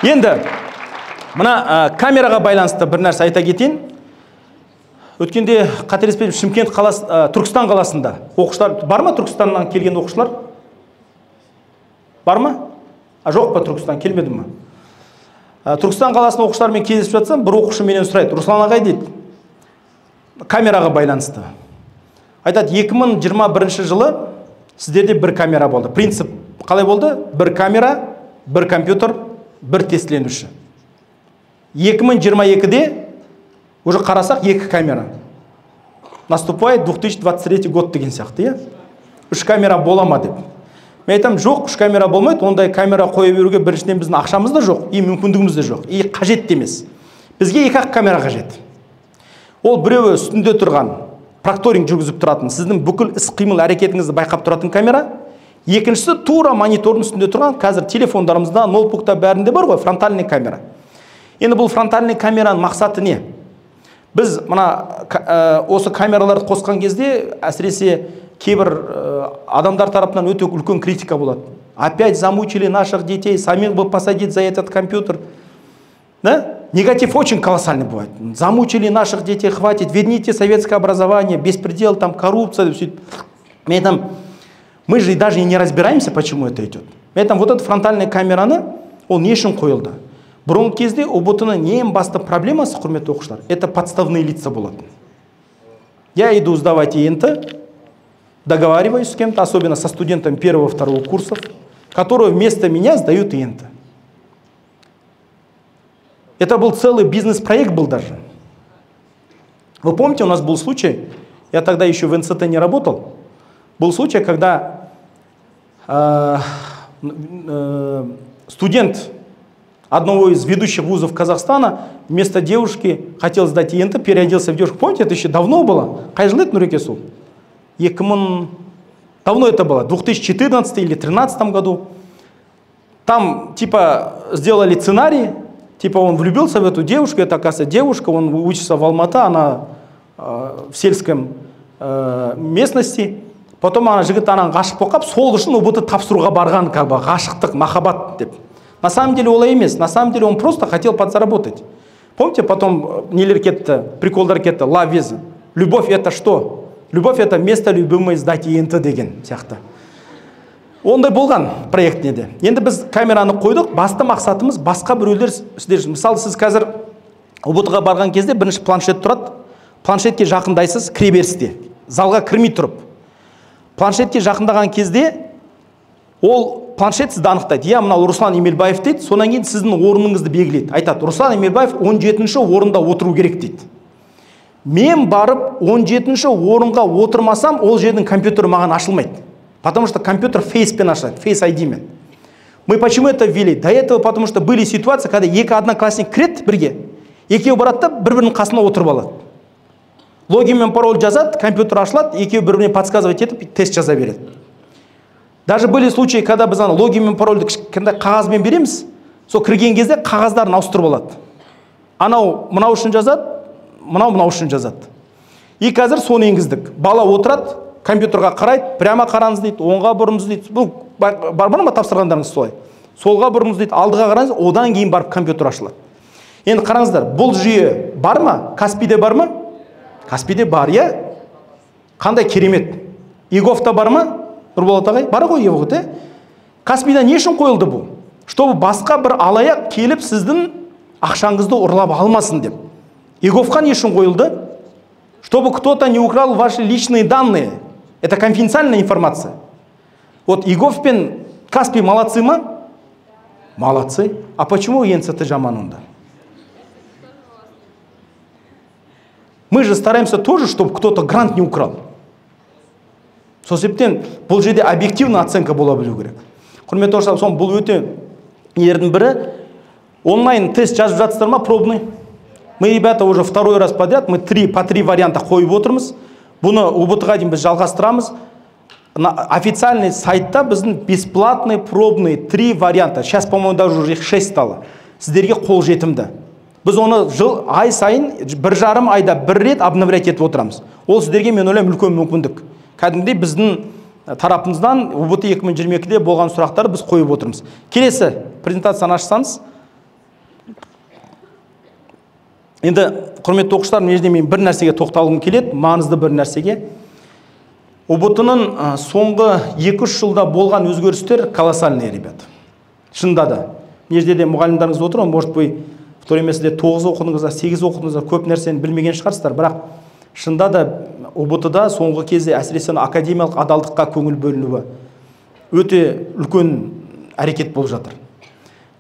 Енді мына камераға байланысты бір нәрсе айта кетейін. Өткенде қателеспесем Шымкент қаласы, Түркістан қаласында оқушылар бар ма? Түркістаннан келген оқушылар бар ма? Жоқ па, Түркістан келмеді ма? Түркістан қаласының оқушылармен кездесіп жатсам, бір оқушы менен сұрайды: Руслан ағай, дейді, камераға байланысты. Айтады: 2021 жылы сіздерде бір камера болды. Принцип қалай болды? Бір камера, бір компьютер, бір тестленуші. 2022-де уже қарасақ екі камера. Наступает 2023 год деген сияқты, үш камера бола ма деп. Мен айтам: жоқ, үш камера болмайды, ондай камера қоя беруге біріншіден біздің ақшамыз да жоқ, мүмкіндігіміз де жоқ, қажет емес. Бізге екі-ақ камера қажет. Ол біреуі үстінде тұрған, прокторинг жүргізіп тұратын, сіздің бүкіл іс-қимыл әрекетіңізді байқап тұратын камера. Екіншісі тура монитордың үстінде тұрған, қазір телефондарымызда, ноутбукта бәрінде бар ғой, фронтальный камера. Енді бұл фронтальный камераның мақсаты не? Біз мына осы камераларды қосқан кезде әсіресе кейбір адамдар тарапынан өте үлкен критика болады. Опять замучили наших детей, самих бы посадить за этот компьютер. Да? Негатив очень колоссальный бывает. Замучили наших детей, хватит, верните советское образование, беспредел, там коррупция. Мы же даже и не разбираемся, почему это идет. Поэтому вот эта фронтальная камераны, он не үшін қойылды. Бұрынғы кезде ұбт-ның ең басты проблемасы, құрметті оқушылар, это подставные лица болатын. Я иду сдавать ЕНТ, договариваюсь с кем-то, особенно со студентами первого-второго курсов, которые вместо меня сдают ЕНТ. Это был целый бизнес-проект был даже. Вы помните, у нас был случай, я тогда еще в НЦТ не работал, был случай, когда студент одного из ведущих вузов Казахстана вместо девушки хотел сдать ЕНТ, переоделся в девушку. Помните, это еще давно было? Қай жыл еді, Нұреке Сул? Давно это было, в 2014 или 2013 году. Там типа сделали сценарий, типа он влюбился в эту девушку, это, оказывается, девушка, он учится в Алматы, она в сельском местности. Потом ана жігіт анан ғашық болып, сол үшін ұбт тапсыруға барған, как бы ғашықтық, махаббат деп. На самом деле олай емес, на самом деле он просто хотел подзаработать. Помните, потом нелер кетті, приколдар кетті, лавез. Любовь это что? Любовь это место любимой сдать ЕНТ деген сияқты. Ондай болған проект неде. Енді біз камераны қойдық, басты мақсатымыз басқа біреулер, мысалы сіз қазір ұбт-ға барған кезде бірінші планшет тұрады, планшетке жақындайсыз кіреберісте, залға кірмей тұрып. Планшетке жақындаған кезде ол планшет сізді анықтайды. Я мынау Руслан Емелбаев дейді, сонан кейін сіздің орныңызды белгілейді. Айтады: Руслан Емелбаев 17-ші орында отыру керек дейді. Мен барып 17-ші орынға отырмасам, ол жердің компьютері маған ашылмайды. Потому что компьютер фейспен ашылады, Face ID мен. Мы почему это ввели? До этого, потому что были ситуации, когда екі одноклассник кіреді бірге, екеуі барады да бір-бірінің қасына отырып алады. Логин мен пароль жазады, компьютер ашылады, екеуі бір-біріне подсказывать етіп, тест жаза береді. Даже были случаи, когда біз логин мен парольді қағазбен береміз, сол кірген кезде қағаздарын ауыстырып алады. Анау мынау үшін жазады, мынау үшін жазады. И қазір соны енгіздік. Бала отырады, компьютерға қарайды, прямо қараңыз дейді, оңға бұрыңыз дейді. Бұл бар ма тапсырғандарыңыз солай? Солға бұрыңыз дейді, алдыға қараңыз, одан кейін барып компьютер ашылады. Енді қараңыздар, бұл жүйе бар ма? Каспиде бар ма? Каспиде бар, иә? Қандай керемет. Егофта бар ма? Нұрболат ағай, бар ғой Егофта. Каспида не үшін қойылды бұл? Чтобы басқа бір алаяқ келіп сіздің ақшаңызды ұрлап алмасын деп. Егофқа не үшін қойылды? Чтобы кто-то не украл ваши личные данные. Это конфиденциальная информация. Вот Егов пен Каспий молодцы ма? Молодцы. А почему ЕНЦТ жаман онда? Мы же стараемся тоже, чтобы кто-то грант не украл. Сол себептен бұл жерде объективный оценка бола білу керек. Құрметті достар, сон бұл өте ердің бірі. Онлайн тест жазып жатсыздар ма, пробный? Мы, ребята, уже второй раз подряд, мы по три варианта қойып отырмыз. Бұны УБТ-ға дейін біз жалғастырамыз. На официальный сайтта біздің бесплатный пробный 3 варианта. Сейчас, по-моему, даже уже 6 стало. Сіздерге қол жетімді. Біз оны ай сайын 1,5 айда бір рет обновлять етіп отырамыз. Ол сіздерге мен ойлаймын үлкен мүмкіндік. Кәдімгідей біздің тарапымыздан УБТ 2022-де болған сұрақтарды біз қойып отырмыз. Келесі презентацияны ашсаңыз. Енді құрметті оқушылар, мен бір нәрсеге тоқталғым келеді, маңызды бір нәрсеге. УБТ-ның соңғы 2-3 жылда болған өзгерістер колоссальный, ребят. Шынында да. Междеде мұғалімдарыңыз отыр, может быть, второй меседе 9 оқыдыңыздар, 8 оқыдыңыздар, көп нәрсені білмеген шығарсыздар, бірақ шынында да УБТ-да соңғы кезде әсіресе академиялық адалдыққа көңіл бөлінуі өте үлкен әрекет болып жатыр.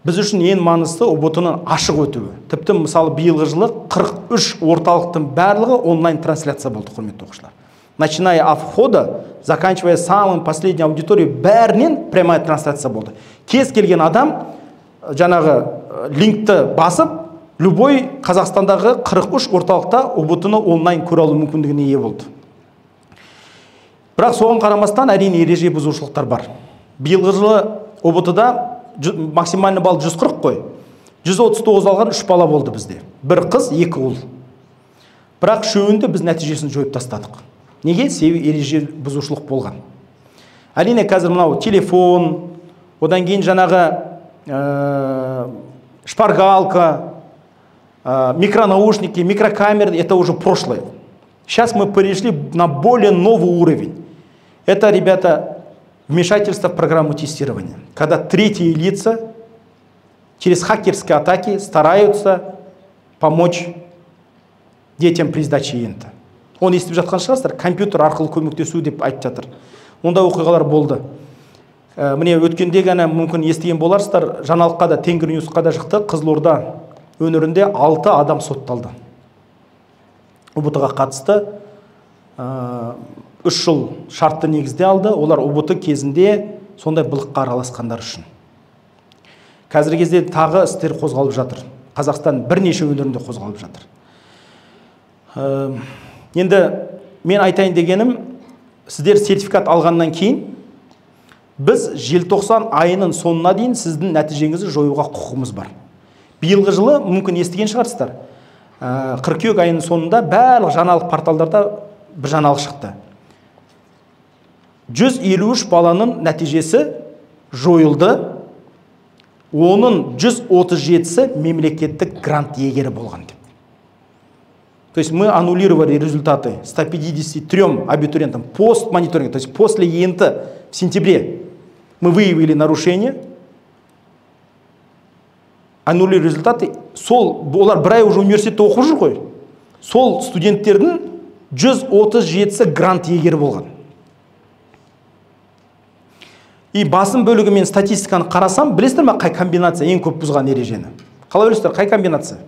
Біз үшін ең маңызды УБТ-ның ашық өтуі. Тіпті мысалы биылғы жылы 43 орталықтың барлығы онлайн трансляция болды, құрметті оқушылар. Начиная от входа, заканчивая самым последней аудиторией, бәрінен прямая трансляция болды. Кез келген адам жаңағы линкті басып, любой Қазақстандағы 43 орталықта УБТ-ны онлайн көре алу мүмкіндігіне ие болды. Бірақ соған қарамастан әрине ереже бұзушылықтар бар. Биылғы жылы УБТ-да максимальный балл 140 қой. 139 алған 3 бала болды бізде. Бір қыз, 2 ұл. Бірақ үшеуінде біз нәтижесін жойып тастадық. Неге? Себебі ереже бұзушылық болған. Әрине қазір мынау телефон, одан кейін жаңағы шпаргалка, микронаушники, микрокамеры, это уже прошлое. Сейчас мы перешли на более новый уровень. Это, ребята, вмешательство в программу тестирования. Когда третьи лица через хакерские атаки стараются помочь детям при сдаче ЕНТ. Он естіп жатқан шығарсыздар, компьютер арқылы көмектесу деп айтып жатыр. Онда оқиғалар болды. Міне өткенде ғана мүмкін естіген боларсыздар, жаңалыққа да, Тенгриньюсқа да шықты, Қызылорда өңірінде 6 адам сотталды. УБТ-ға қатысты 3 жыл шартты негізде алды. Олар УБТ кезінде сондай былыққа араласқандар үшін. Қазіргі кезде тағы істер қозғалып жатыр. Қазақстан бірнеше өңірінде қозғалып жатыр. Енді мен айтайын дегенім, сіздер сертификат алғаннан кейін біз желтоқсан айының соңына дейін сіздің нәтижеңізді жоюға құқығымыз бар. Биылғы жылы мүмкін естіген шығарсыздар. Қыркүйек айының соңында барлық жаңалық порталдарда бір жаңалық шықты. 153 баланың нәтижесі жойылды. Оның 137-сі мемлекеттік грант иегері болған деп. То есть мы аннулировали результаты 153 абитуриентам постмониторинга, то есть после ЕНТ в сентябре мы выявили нарушение, аннулировали результаты. Олар бір ай уже университетте оқып жүр ғой. Сол студенттердің 137-сі грант иегері болған. И басым бөлігі мен статистиканы қарасам, білесіздер ме қай комбинация ең көп бұзған ережені? Қалай білесіздер, қай комбинация?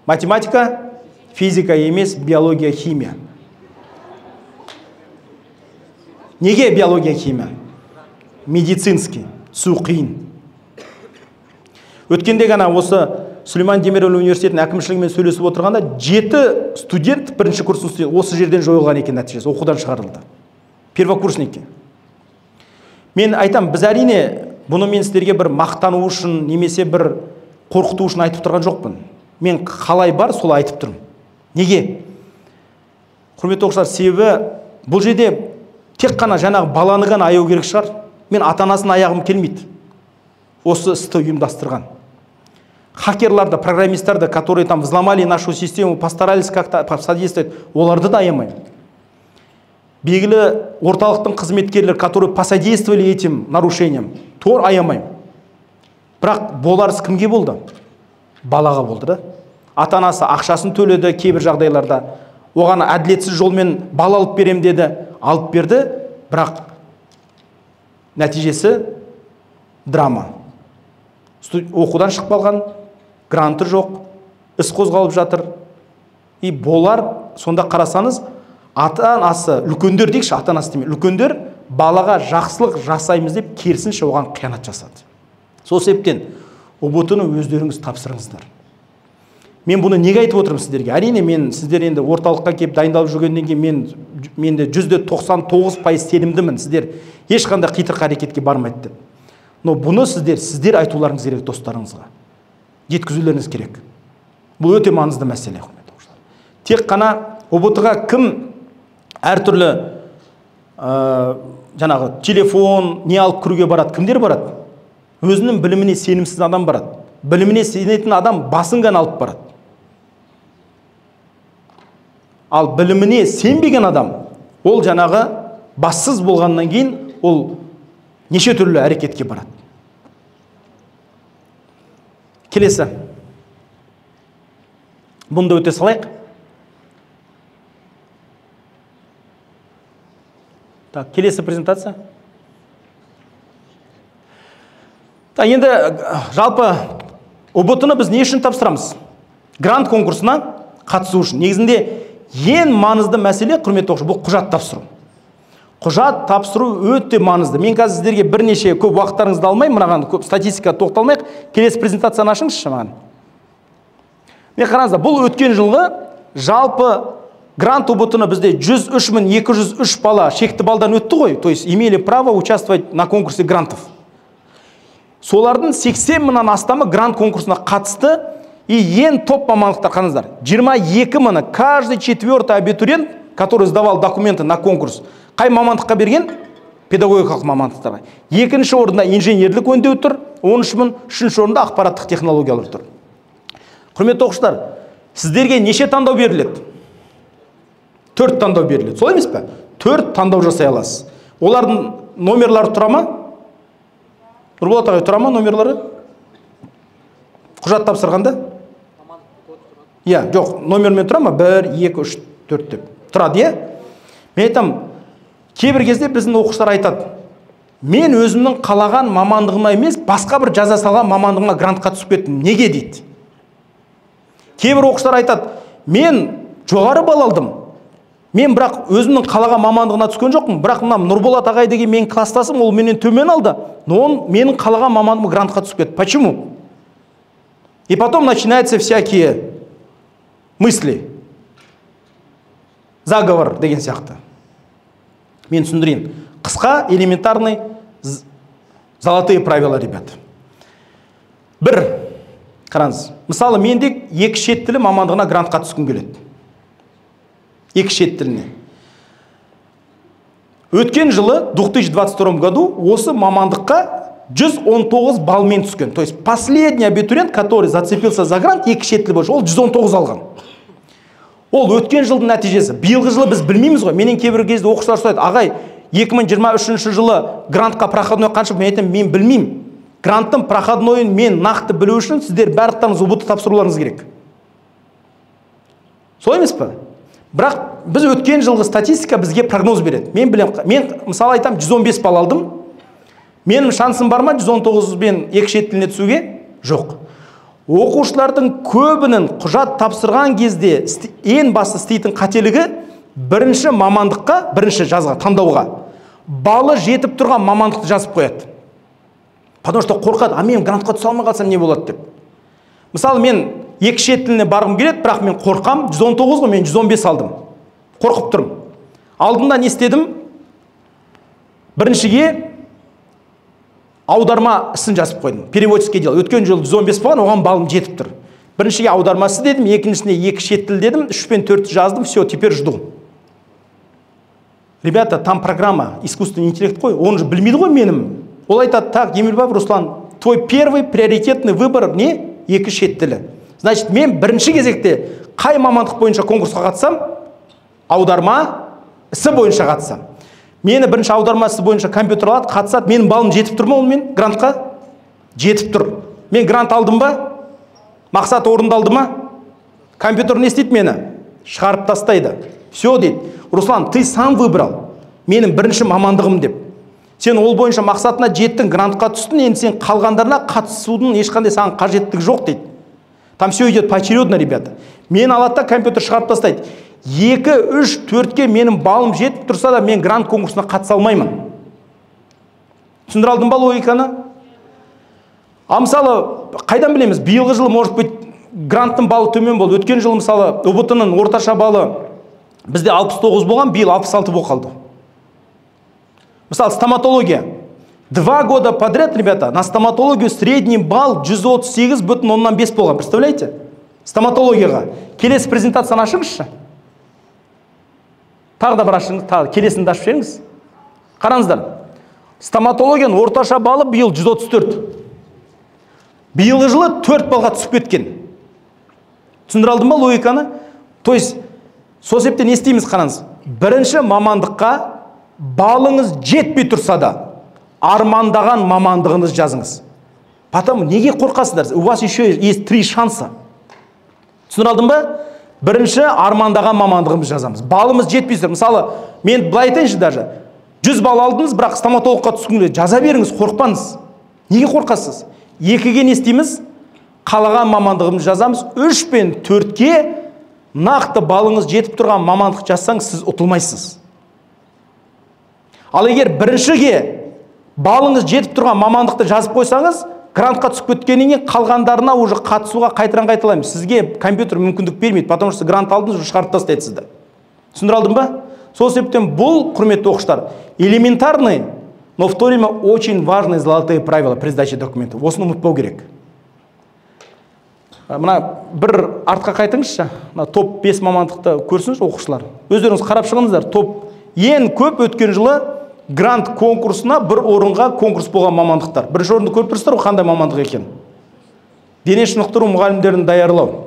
Математика, физика емес, биология, химия. Неге биология, химия? Медицинский, су қиын. Өткенде ғана осы Сүлейман Демирель университетінің әкімшілігімен сөйлесіп отырғанда 7 студент, бірінші курсын студент, осы жерден жойылған екен нәтижесі, оқудан шығарылды. Первокурсники. Мен айтам, біз әрине бұны мен сіздерге бір мақтану үшін, немесе бір қорқыту үшін айтып тұрған жоқпын. Мен қалай бар, солай айтып тұрмын. Неге? Құрметті оқушылар, себебі бұл жерде тек қана жаңағы баланы ғана аяу керек шығар. Мен ата-анасын аяғым келмейді. Осы істі ұйымдастырған хакерларды, программисттарды, которые там взломали нашу систему, постарались как-то содействовать, оларды да аямаймын. Белгілі орталықтың қызметкерлері, которые посодействовали этим нарушениям, тор аямаймын. Бірақ болар іс кімге болды? Балаға болды да. Ата-анасы ақшасын төледі кейбір жағдайларда. Оған әділетсіз жолмен бала алып берем деді, алып берді, бірақ нәтижесі драма. Оқудан шығып қалған, гранты жоқ, іс қозғалып жатыр. И болар, сонда қарасаңыз, ата-анасы, үлкендер дейікші, ата-анасы демей, үлкендер балаға жақсылық жасаймыз деп керісінше оған қиянат жасады. Сол себептен ұбт-ны өздеріңіз тапсырыңыздар. Мен бұны неге айтып отырмын сіздерге? Әрине, мен сіздер енді орталыққа келіп дайындалып жүргеннен кейін менде %99% сенімдімін. Сіздер ешқандай қитыр әрекетке бармайды деп. Но бұны сіздер айтуларыңыз керек достарыңызға. Жеткізулеріңіз керек. Бұл өте маңызды мәселе. Тек қана ұбт-ға кім әртүрлі жаңағы телефон, не алып кіруге барады? Кімдер барады? Өзінің біліміне сенімсіз адам барады. Біліміне сенетін адам басын ғана алып барады. Ал біліміне сенбеген адам, ол жаңағы бассыз болғаннан кейін, ол неше түрлі әрекетке барады. Келесі. Бұнда өте салайық. Так, келесі презентация. Енді жалпы ұбт-ны біз не үшін тапсырамыз? Грант конкурсына қатысу үшін. Негізінде ең маңызды мәселе, құрметті оқушы, бұл құжат тапсыру. Құжат тапсыру өте маңызды. Мен қазір сіздерге бірнеше көп уақыттарыңызды алмаймын, мынаған көп статистика тоқталмайық. Келесі презентацияны ашыңызшы маған. Мен қараңыздар, бұл өткен жылғы жалпы грант ұбт-ны бізде 103.203 бала шекті балдан өтті ғой. То есть имели право участвовать на конкурсе грантов. Солардың 80.000-нан астамы грант конкурсына қатысты. И ең топ мамандықтар қараңыздар. 22.000 каждый четвертый абитуриент, который сдавал документы на конкурс, қай мамандыққа берген? Педагогикалық мамандықтарға. Екінші орында инженерлік өңдеу тұр, 13.000, үшінші орында ақпараттық технологиялар тұр. Құрметті оқушылар, сіздерге неше таңдау беріледі? 4 таңдау беріледі. Солай емес пе? 4 таңдау жасай аласыз. Олардың номерлары тұра ма? Нұрболат ағай, тұра ма номерлары? Құжат тапсырғанда? Иә, жоқ, номермен тұра ма? 1, 2, 3, 4 деп. Тұрады, е? Мен айтам, кейбір кезде біздің оқушылар айтады, мен өзімнің қалаған мамандығыма емес, басқа бір жаза салған мамандығыма грантқа түсіп кеттім. Неге дейді? Кейбір оқушылар айтады, мен жоғары балл алдым. Мен бірақ өзімнің қалаған мамандығына түскен жоқпын. Бірақ Нұрболат ағай деген мен кластасым, ол менен төмен алды. Но он менің қалаған мамандығыма грантқа түсіп кетті. Почему? И потом начинаются всякие мысли. Заговор деген сияқты. Мен түсіндірейін. Қысқа, элементарный, золотые правила, ребята. Бір, қараңыз. Мысалы, менде 2 шет тілі мамандығына грантқа түскім келеді. 2 шет тіліне. Өткен жылы, 2022 году, осы мамандыққа 119 балмен түскен. То есть последний абитуриент, который зацепился за грант, 2 шет тілі бойынша, ол 119 алған. Ол өткен жылдың нәтижесі. Биылғы жылы біз білмейміз ғой. Менен кейбір кезде оқушылар сұрайды, ағай, 2023 жылы грантқа проходной қанша? Мен айтамын, мен білмеймін. Гранттың проходнойын мен нақты білу үшін сіздер барлықтарыңыз ұбт тапсыруларыңыз керек. Солай емес пе? Бірақ біз өткен жылғы статистика бізге прогноз береді. Мен мысалы айтам, 115 балл алдым. Менің шансым бар ма 119-бен 2 шет тіліне түсуге? Жоқ. Оқушылардың көбінің құжат тапсырған кезде ең басты істейтін қателігі бірінші мамандыққа, бірінші жазға, таңдауға балы жетіп тұрған мамандықты жазып қояды. Потому что қорқады, а мен грантқа түсе алмай қалсам не болады деп. Мысалы, мен 2 шет тіліне барғым келеді, бірақ мен қорқам, 119 ғой, мен 115 алдым. Қорқып тұрмын. Алдында не істедім? Біріншіге аударма ісін жазып қойдым. Переводческий дел. Өткен жыл 115 болған, оған балым жетіп тұр. Біріншіге аудармасы дедім, екіншісіне 2 шет тіл дедім, 3 пен 4 жаздым, все, теперь жду. Ребята, там программа, искусственный интеллект қой, он же білмейді ғой менім. Ол айтады, так, Емелбаев Руслан, твой первый приоритетный выбор не? Екі шет тілі. Значит, мен бірінші кезекте қай мамандық бойынша конкурсқа қатысам? Аударма ісі бойынша қатысам. Мені бірінші аударма ісі бойынша компьютер алады, қатысады, менің балым жетіп тұр ма ол мен грантқа? Жетіп тұр. Мен грант алдым ба? Мақсат орындалды ма? Компьютер не істейді мені? Шығарып тастайды. Все дейді. Руслан, ты сам выбрал. Менің бірінші мамандығым деп. Сен ол бойынша мақсатына жеттің, грантқа түстің, енді сен қалғандарына қатысудың ешқандай саған қажеттігі жоқ дейді. Там все идет поочередно, ребята. Мен алады да компьютер шығарып тастайды. 2, 3, 4-ке менің балым жетіп тұрса да мен грант конкурсына қатыса алмаймын. Түсіндіре алдым ба логиканы? А мысалы, қайдан білеміз? Биылғы жылы может быть гранттың балы төмен болды. Өткен жылы мысалы УБТ-ның орташа балы бізде 69 болған, биыл 66 болып қалды. Мысалы, стоматология. 2 года подряд, ребята, на стоматологию средний балл 138,5 болған. Представляете? Стоматологияға. Келесі презентацияны ашыңызшы. Тағы да бір ашыңыз, тағы келесінді ашып жеңіз. Қараңыздар. Стоматологияның орташа балы биыл 134. Биылғы жылы 4 балға түсіп кеткен. Түсіндіре алдым ба логиканы? То есть, сол себептен не істейміз, қараңыз. Бірінші мамандыққа балыңыз жетпей тұрса да, армандаған мамандығыңыз жазыңыз. Потому неге қорқасыздар? У вас еще есть 3 шанса. Түсіндіре алдым ба? Бірінші армандаған мамандығымыз жазамыз. Балымыз жетпей тұр. Мысалы, мен былай айтайыншы даже, 100 бал алдыңыз, бірақ стоматологқа түскіңде жаза беріңіз, қорықпаңыз. Неге қорқасыз? 2-ге не істейміз? Қалаған мамандығымыз жазамыз. 3 пен 4-ке нақты балыңыз жетіп тұрған мамандық жазсаңыз, сіз ұтылмайсыз. Ал егер біріншіге балыңыз жетіп тұрған мамандықты жазып қойсаңыз, грантқа түсіп кеткеннен кейін қалғандарына уже қатысуға қайталамыз. Сізге компьютер мүмкіндік бермейді, потому что грант алдыңыз, уже шығарып тастайды сізді. Түсіндіре алдым ба? Сол себептен бұл, құрметті оқушылар, элементарный, но в то время очень важные золотые правила при сдаче документов. Осыны ұмытпау керек. Мына бір артқа қайтыңызшы, топ 5 мамандықты көрсіңіз оқушылар. Өздеріңіз қарап шығыңыздар. Топ ең көп өткен жылы грант конкурсына бір орынға конкурс болған мамандықтар. Бірінші орынды көріп тұрсыздар, қандай мамандық екен? Дене шынықтыру мұғалімдерін даярлау.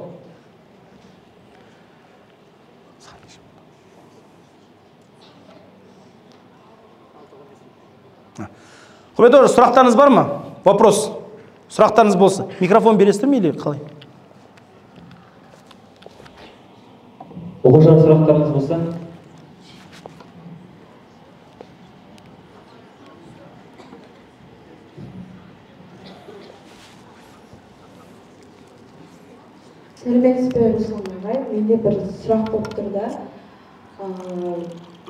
Құрметті оқушылар, сұрақтарыңыз бар ма? Вопрос. Сұрақтарыңыз болса, микрофон бересіздер ме или қалай? Оқушылар, сұрақтарыңыз болса? Сәлеметсіз бе, Руслан ағай? Менде бір сұрақ болып тұр да.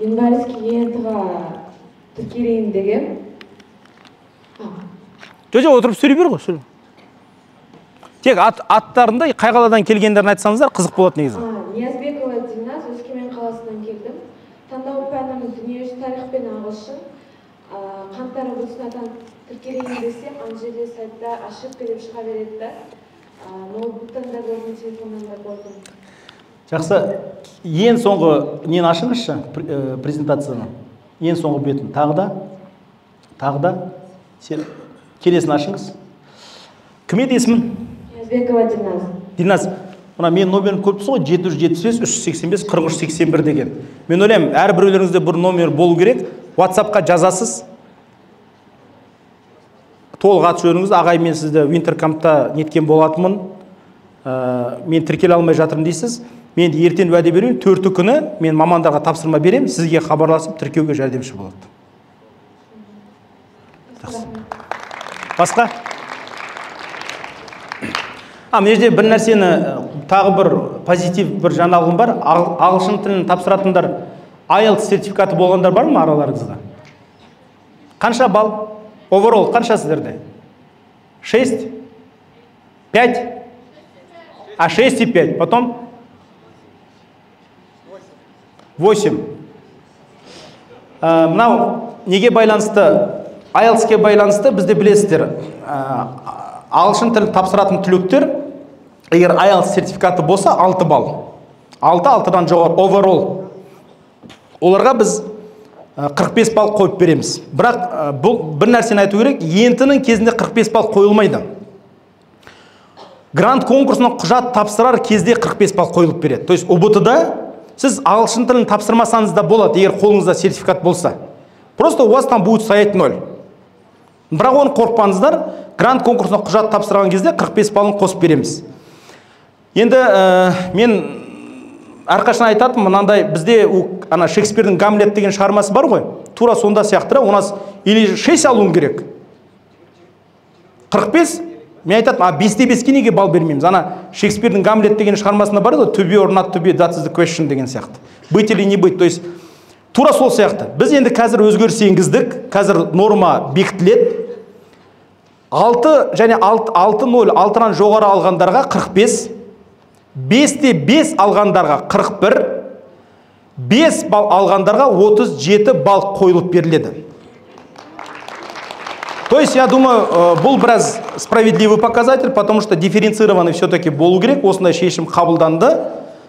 Январьский ЕНТ-ға тіркелейін деген. Жоқ, отырып сөйлей бер ғой. Тек аттарында қай қаладан келгендерін айтсаңыздар, қызық болады негізі. Ниязбекова Диназ, Өскемен қаласынан келдім. Таңдау пәнім дүниежүзі тарих пен ағылшын. Қаңтар облысына тіркелейін десем, ана жерде сайтта ошибка деп шыға береді да. Ноутбуктан да көрдім, телефоннан да көрдім. Жақсы, ең соңғы нені ашыңызшы, презентацияны. Ең соңғы бетін. Тағы да. Келесін ашыңыз. Кім еді есімін? Ниязбекова Диназ. Диназ, мына мен номерін көріп тұрсыз ғой, 775 385 4381 деген. Мен ойлаймын, әр біреулеріңізде бір номер болу керек. WhatsApp-қа жазасыз. Толық аты жөніңіз, ағай, мен сізді Винтеркампта неткен болатынмын, мен тіркеле алмай жатырмын дейсіз. Мен ертең уәде берейін, 4 күні мен мамандарға тапсырма беремін, сізге хабарласып тіркеуге жәрдемші болады. Басқа? Мына жерде бір нәрсені, тағы бір позитив бір жаңалығым бар. Ағылшын тілін тапсыратындар IELTS сертификаты болғандар бар ма араларыңызда? Қанша балл? Overall қанша сіздерде? 6? 5? 6 и 5. Потом? 8. Мынау неге байланысты? IELTS-ке байланысты бізде білесіздер. Ағылшын тілін тапсыратын түлектер, егер IELTS сертификаты болса 6 балл. 6-6-дан жоғары overall. Оларға біз 45 балл қойып береміз. Бірақ бұл бір нәрсені айту керек, ентінің кезінде 45 балл қойылмайды. Грант конкурсына құжат тапсырар кезде 45 балл қойылып береді. То есть УБТ-да сіз ағылшын тілін тапсырмасаңыз да болады, егер қолыңызда сертификат болса. Просто у вас там будет стоять 0. Бірақ оны қорықпаңыздар, грант конкурсына құжат тапсырған кезде 45 баллын қосып береміз. Енді мен әрқашан айтатым, мынандай бізде ана Шекспирдің Гамлет деген шығармасы бар ғой, тура сонда сияқты, у нас или 6 алуың керек. 45, мен айтатым, 5-те 5-ке неге балл бермейміз? Ана Шекспирдің Гамлет деген шығармасында бар ғой, to be or not to be, that is the question деген сияқты. Быть или не быть, то есть тура сол сияқты. Біз енді қазір өзгеріс енгіздік, қазір норма бекітіледі. 6 және 6-0, 6-нан жоғары алғандарға 45, 5-те 5 алғандарға 41, 5 балл алғандарға 37 балл қойылып беріледі. То есть, я думаю, бұл біраз справедливый показатель, потому что дифференцированный все-таки болу керек, осындай шешім қабылданды.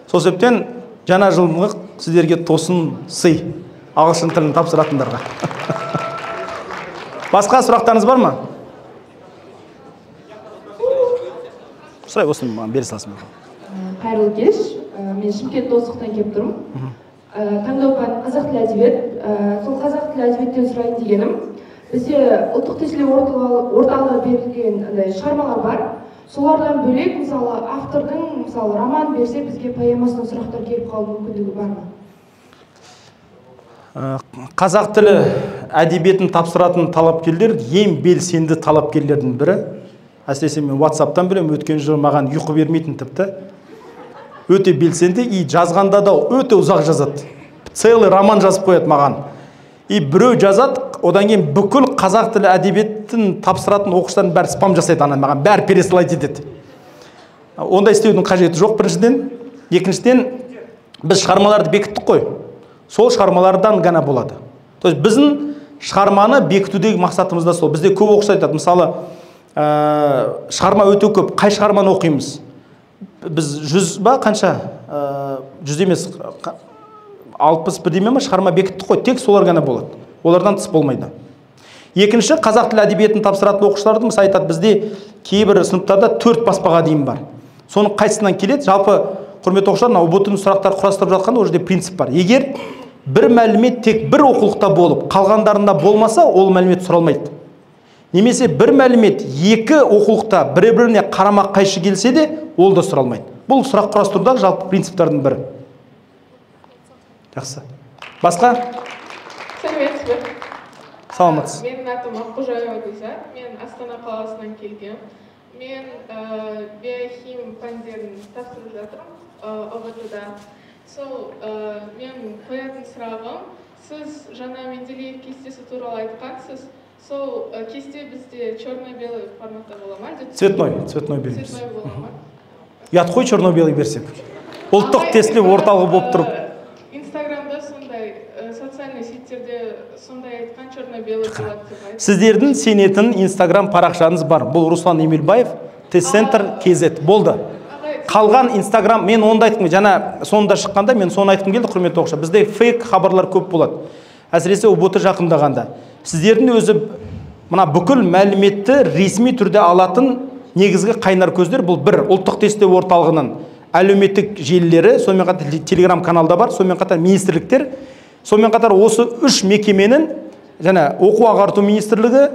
Сол себептен жаңа жылдық сіздерге тосын сый, ағылшын тілін тапсыратындарға. Басқа сұрақтарыңыз бар ма? Сұрай, осыны маған бере салсын. Қайырлы кеш, мен Шымкент Достықтан келіп тұрмын. Таңдау пәні қазақ тілі әдебиет. Сол қазақ тілі әдебиеттен сұрайын дегенім, бізде ұлттық тестілеу орталығы берілген шығармалар бар. Солардан бөлек, мысалы, автордың, мысалы, роман берсе, бізге поэмасынан сұрақтар келіп қалу мүмкіндігі бар ма? Қазақ тілі әдебиетін тапсыратын талапкерлер ең белсенді талапкерлердің бірі. Әсіресе мен WhatsApp-тан білемін, өткен жылы маған ұйқы бермейтін тіпті. Өте белсенді, и жазғанда да өте ұзақ жазады. Целый роман жазып қояды маған. И біреу жазады, одан кейін бүкіл қазақ тілі әдебиетін тапсыратын оқушылардың бәрі спам жасайды, ана маған бәрі переслайд етеді. Ондай істеудің қажеті жоқ, біріншіден. Екіншіден, біз шығармаларды бекіттік қой. Сол шығармалардан ғана болады. То есть біздің шығарманы бекітудегі мақсатымыз да сол. Бізде көп оқушы айтады, мысалы, шығарма өте көп, қай шығарманы оқимыз? Біз 100 ба қанша? 100 емес, 61 деме ма шығарма бекіттік қой, тек солар ғана болады. Олардан тыс болмайды. Екінші, қазақ тілі әдебиетін тапсыратын оқушыларды мысалы айтады, бізде кейбір сыныптарда 4 баспаға дейін бар. Соның қайсысынан келеді? Жалпы құрметті оқушылар, УБТ-ның сұрақтар құрастырып жатқанда ол жерде принцип бар. Егер бір мәлімет тек бір оқулықта болып, қалғандарында болмаса, ол мәлімет сұралмайды. Немесе бір мәлімет екі оқулықта бір-біріне қарама қайшы келсе де, ол да сұралмайды. Бұл сұрақ құрастырудағы жалпы принциптердің бірі. Жақсы. Басқа? Сәлеметсіз бе? Саламатсыз. Менің атым Аққожаева Гүлза. Мен Астана қаласынан келгем. Мен биохим пәндерін тапсырып жатырмын ОБТ-да. Сол мен қоятын сұрағым, сіз жаңа Менделеев кестесі туралы айтқансыз. Сол кесте бізде черно-белый форматта бола ма? Цветной береміз. Цветной бола ма? Ұят қой черно-белый берсек. Ұлттық тестілеу орталығы болып тұрып. Инстаграмда сондай, социальный сеттерде сондай айтқан черно-белый болады деп айтты. Сіздердің сенетін Инстаграм парақшаңыз бар. Бұл Руслан Емелбаев, тест-центр KZ. Болды. Қалған Инстаграм, мен онда айттым, жаңа сонда шыққанда мен соны айтқым келді, құрметті оқушылар. Бізде фейк хабарлар көп болады. Әсіресе УБТ жақындағанда. Сіздердің өзі мына бүкіл мәліметті ресми түрде алатын негізгі қайнар көздер бұл бір ұлттық тестілеу орталығының әлеуметтік желілері, сонымен қатар телеграм каналда бар, сонымен қатар министрліктер, сонымен қатар осы үш мекеменің және оқу ағарту министрлігі,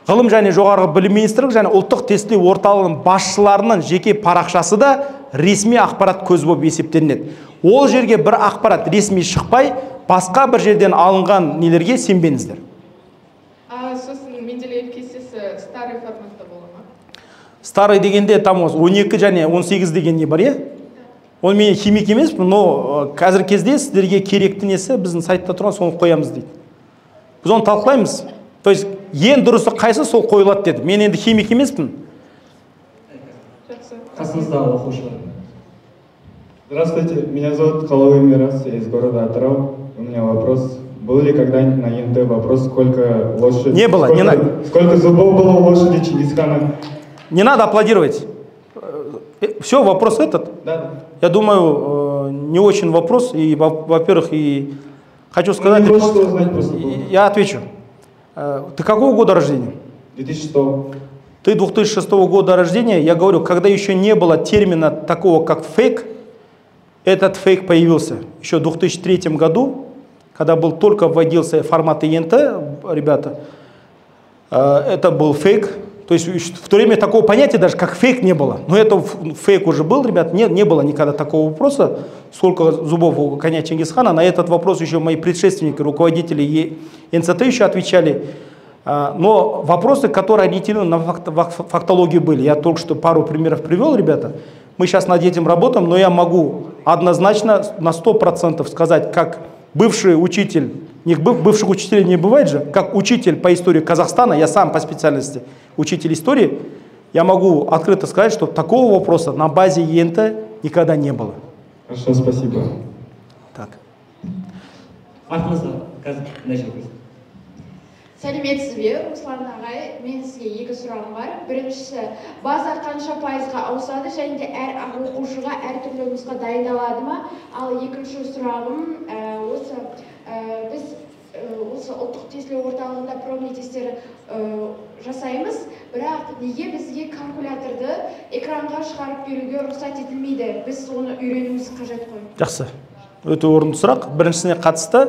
ғылым және жоғарғы білім министрлігі және ұлттық тестілеу орталығының басшыларының жеке парақшасы да ресми ақпарат көзі болып есептелінеді. Ол жерге бір ақпарат ресми шықпай, басқа бір жерден алынған нелерге сенбеңіздер. Сосын Менделеев кестесі старый форматта бола ма? Старый дегенде там 12 және 18 деген не бар, е? Ол мен химик емеспін, но қазір кезде сіздерге керекті несі біздің сайтта тұрған соны қоямыз дейді. Біз оны талқылаймыз. То есть ең дұрысы қайсы сол қойылады деді. Мен енді химик емеспін. Қасыңыздағы оқушылар. Здравствуйте, меня зовут Халовый Мирас, я из города Атырау. У меня вопрос. Был ли когда-нибудь на ЕНТ вопрос, сколько лошадь... Не было, не надо. Сколько зубов было у лошади Чингисхана? Не надо аплодировать. Все, вопрос этот? Да. Я думаю, не очень вопрос. И, во-первых, и хочу сказать... Не хочется узнать просто. Я отвечу. Ты какого года рождения? 2006. Ты 2006 года рождения. Я говорю, когда еще не было термина такого, как фейк, этот фейк появился еще в 2003 году, когда только вводился формат ИНТ, ребята, это был фейк. То есть в то время такого понятия даже как фейк не было. Но это фейк уже был, ребят, не было никогда такого вопроса, сколько зубов у коня Чингисхана. На этот вопрос еще мои предшественники, руководители НЦТ еще отвечали. Но вопросы, которые ориентированы на фактологию были. Я только что пару примеров привел, ребята. Мы сейчас над этим работаем, но я могу однозначно на 100% сказать, как бывший учитель, бывших учителей не бывает же, как учитель по истории Казахстана, я сам по специальности учитель истории, я могу открыто сказать, что такого вопроса на базе ЕНТ никогда не было. Хорошо, спасибо. Так. Сәлеметсіз бе, Руслан ағай, мен сізге екі сұрағым бар. Біріншісі, база қанша пайызға ауысады және де әр оқушыға әртүрлі нұсқа дайындалады ма? Ал екінші сұрағым, біз осы ұлттық тестілеу орталығында пробный тесттер жасаймыз, бірақ неге бізге калькуляторды экранға шығарып беруге рұқсат етілмейді? Біз оны үйренуіміз қажет қой. Жақсы. Өте орынды сұрақ. Біріншісіне қатысты.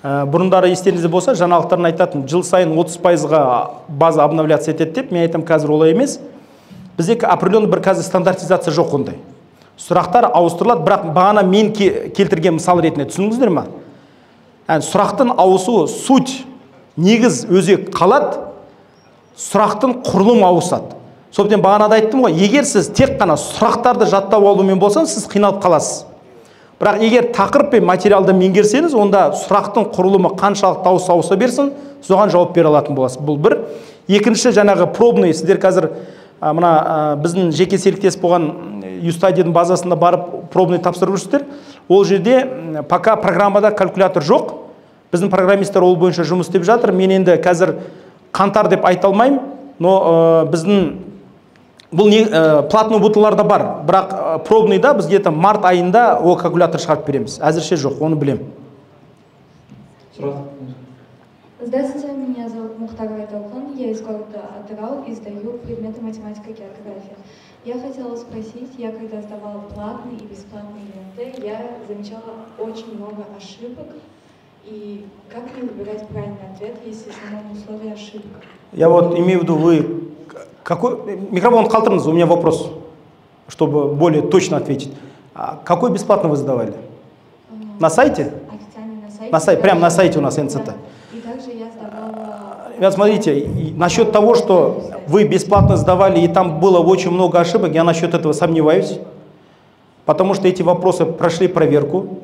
Бұрындары естеріңізде болса, жаңалықтарын айтатын, жыл сайын 30%-ға база обновляция етеді деп, мен айтам, қазір олай емес. Бізде определенный бір қазір стандартизация жоқ ондай. Сұрақтар ауыстырылады, бірақ бағана мен келтірген мысал ретінде түсіндіңіздер ме? Сұрақтың ауысуы суть, негіз өзек қалады, сұрақтың құрылымы ауысады. Сондықтан бағанада айттым ғой, егер сіз тек қана сұрақтарды жаттап алумен болсаңыз, сіз қиналып қаласыз. Бірақ егер тақырып пен материалды меңгерсеңіз, онда сұрақтың құрылымы қаншалықты ауыса берсін, соған жауап бере алатын боласыз. Бұл бір. Екінші, жаңағы пробный, сіздер қазір мына біздің жеке серіктес болған Юстадидің базасында барып пробный тапсырып жүрсіздер. Ол жерде пока программада калькулятор жоқ. Біздің программисттер ол бойынша жұмыс істеп жатыр. Мен енді қазір қаңтар деп айта алмаймын, но біздің бұл платный бутыларда бар, бірақ пробныйда біз где-то март айында ол калькулятор шығарып береміз. Әзірше жоқ, оны білем. Здравствуйте, меня зовут Мухтар Айталхан, я из города Атырау и сдаю предметы математика и география. Я хотела спросить, я когда сдавала платный и бесплатный ЕНТ, я замечала очень много ошибок. И как мне выбирать правильный ответ, если в самом условии ошибка? Я вот имею в виду, вы... Микрофон қалдырыңыз, у меня вопрос, чтобы более точно ответить. Какой бесплатно вы сдавали? На сайте? Официально на сайте. На сайте, прямо на сайте у нас НЦТ. Да. И также я сдавала... Ребят, смотрите, насчет того, что вы бесплатно сдавали и там было очень много ошибок, я насчет этого сомневаюсь, потому что эти вопросы прошли проверку.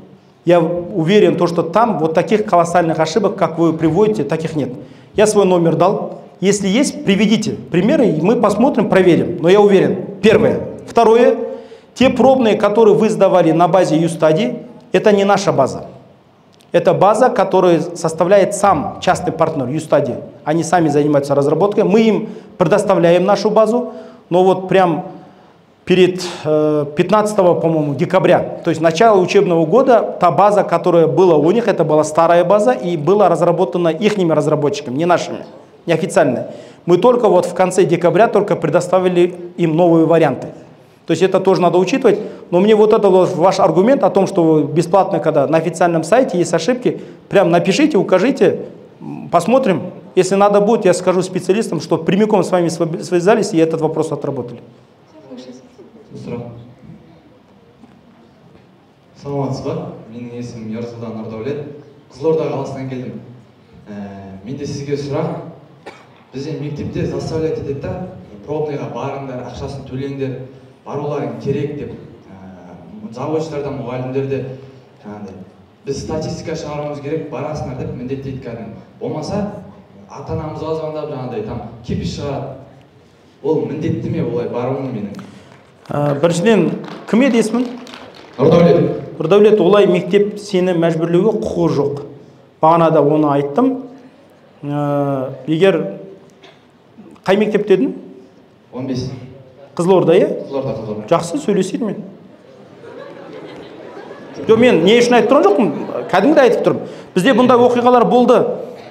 Я уверен, что там вот таких колоссальных ошибок, как вы приводите, таких нет. Я свой номер дал. Если есть, приведите примеры, и мы посмотрим, проверим. Но я уверен, первое. Второе, те пробные, которые вы сдавали на базе Юстади, это не наша база. Это база, которую составляет сам частный партнер Юстади. Они сами занимаются разработкой. Мы им предоставляем нашу базу, но вот прям перед 15, по-моему, декабря, то есть начало учебного года, та база, которая была у них, это была старая база и была разработана ихними разработчиками, не нашими. Неофициальные. Мы только вот в конце декабря только предоставили им новые варианты. То есть это тоже надо учитывать. Но мне вот это вот ваш аргумент о том, что бесплатно, когда на официальном сайте есть ошибки, прям напишите, укажите, посмотрим. Если надо будет, я скажу специалистам, что прямиком с вами связались и этот вопрос отработали. Саламатсыз ба? Менің есімім Ерсултан Нұрдәулет. Қызылорда қаласынан келдім. Менде сізге сұрақ. Бізде мектепте заставлять етеді да, пробныйға барыңдар, ақшасын төлеңдер, баруларың керек деп. Заводчтарда, мұғалімдерде біз статистика шығаруымыз керек, барасыңдар деп міндеттейді кәдімгі. Болмаса, ата-анамызға звондап жаңағыдай там кепіш шығарады. Ол міндетті ме олай баруым менің? Біріншіден, кім еді есімің? Нұрдәулет. Нұрдәулет, олай мектеп сені мәжбүрлеуге құқығы жоқ. Бағанада оны айттым. Егер қай мектеп дедің? 15. Қызылорда, е? Қызылорда. Жақсы, сөйлесейді мен. Мен не үшін айтып тұрған жоқпын? Кәдімгі айтып тұрмын. Бізде бұндай оқиғалар болды.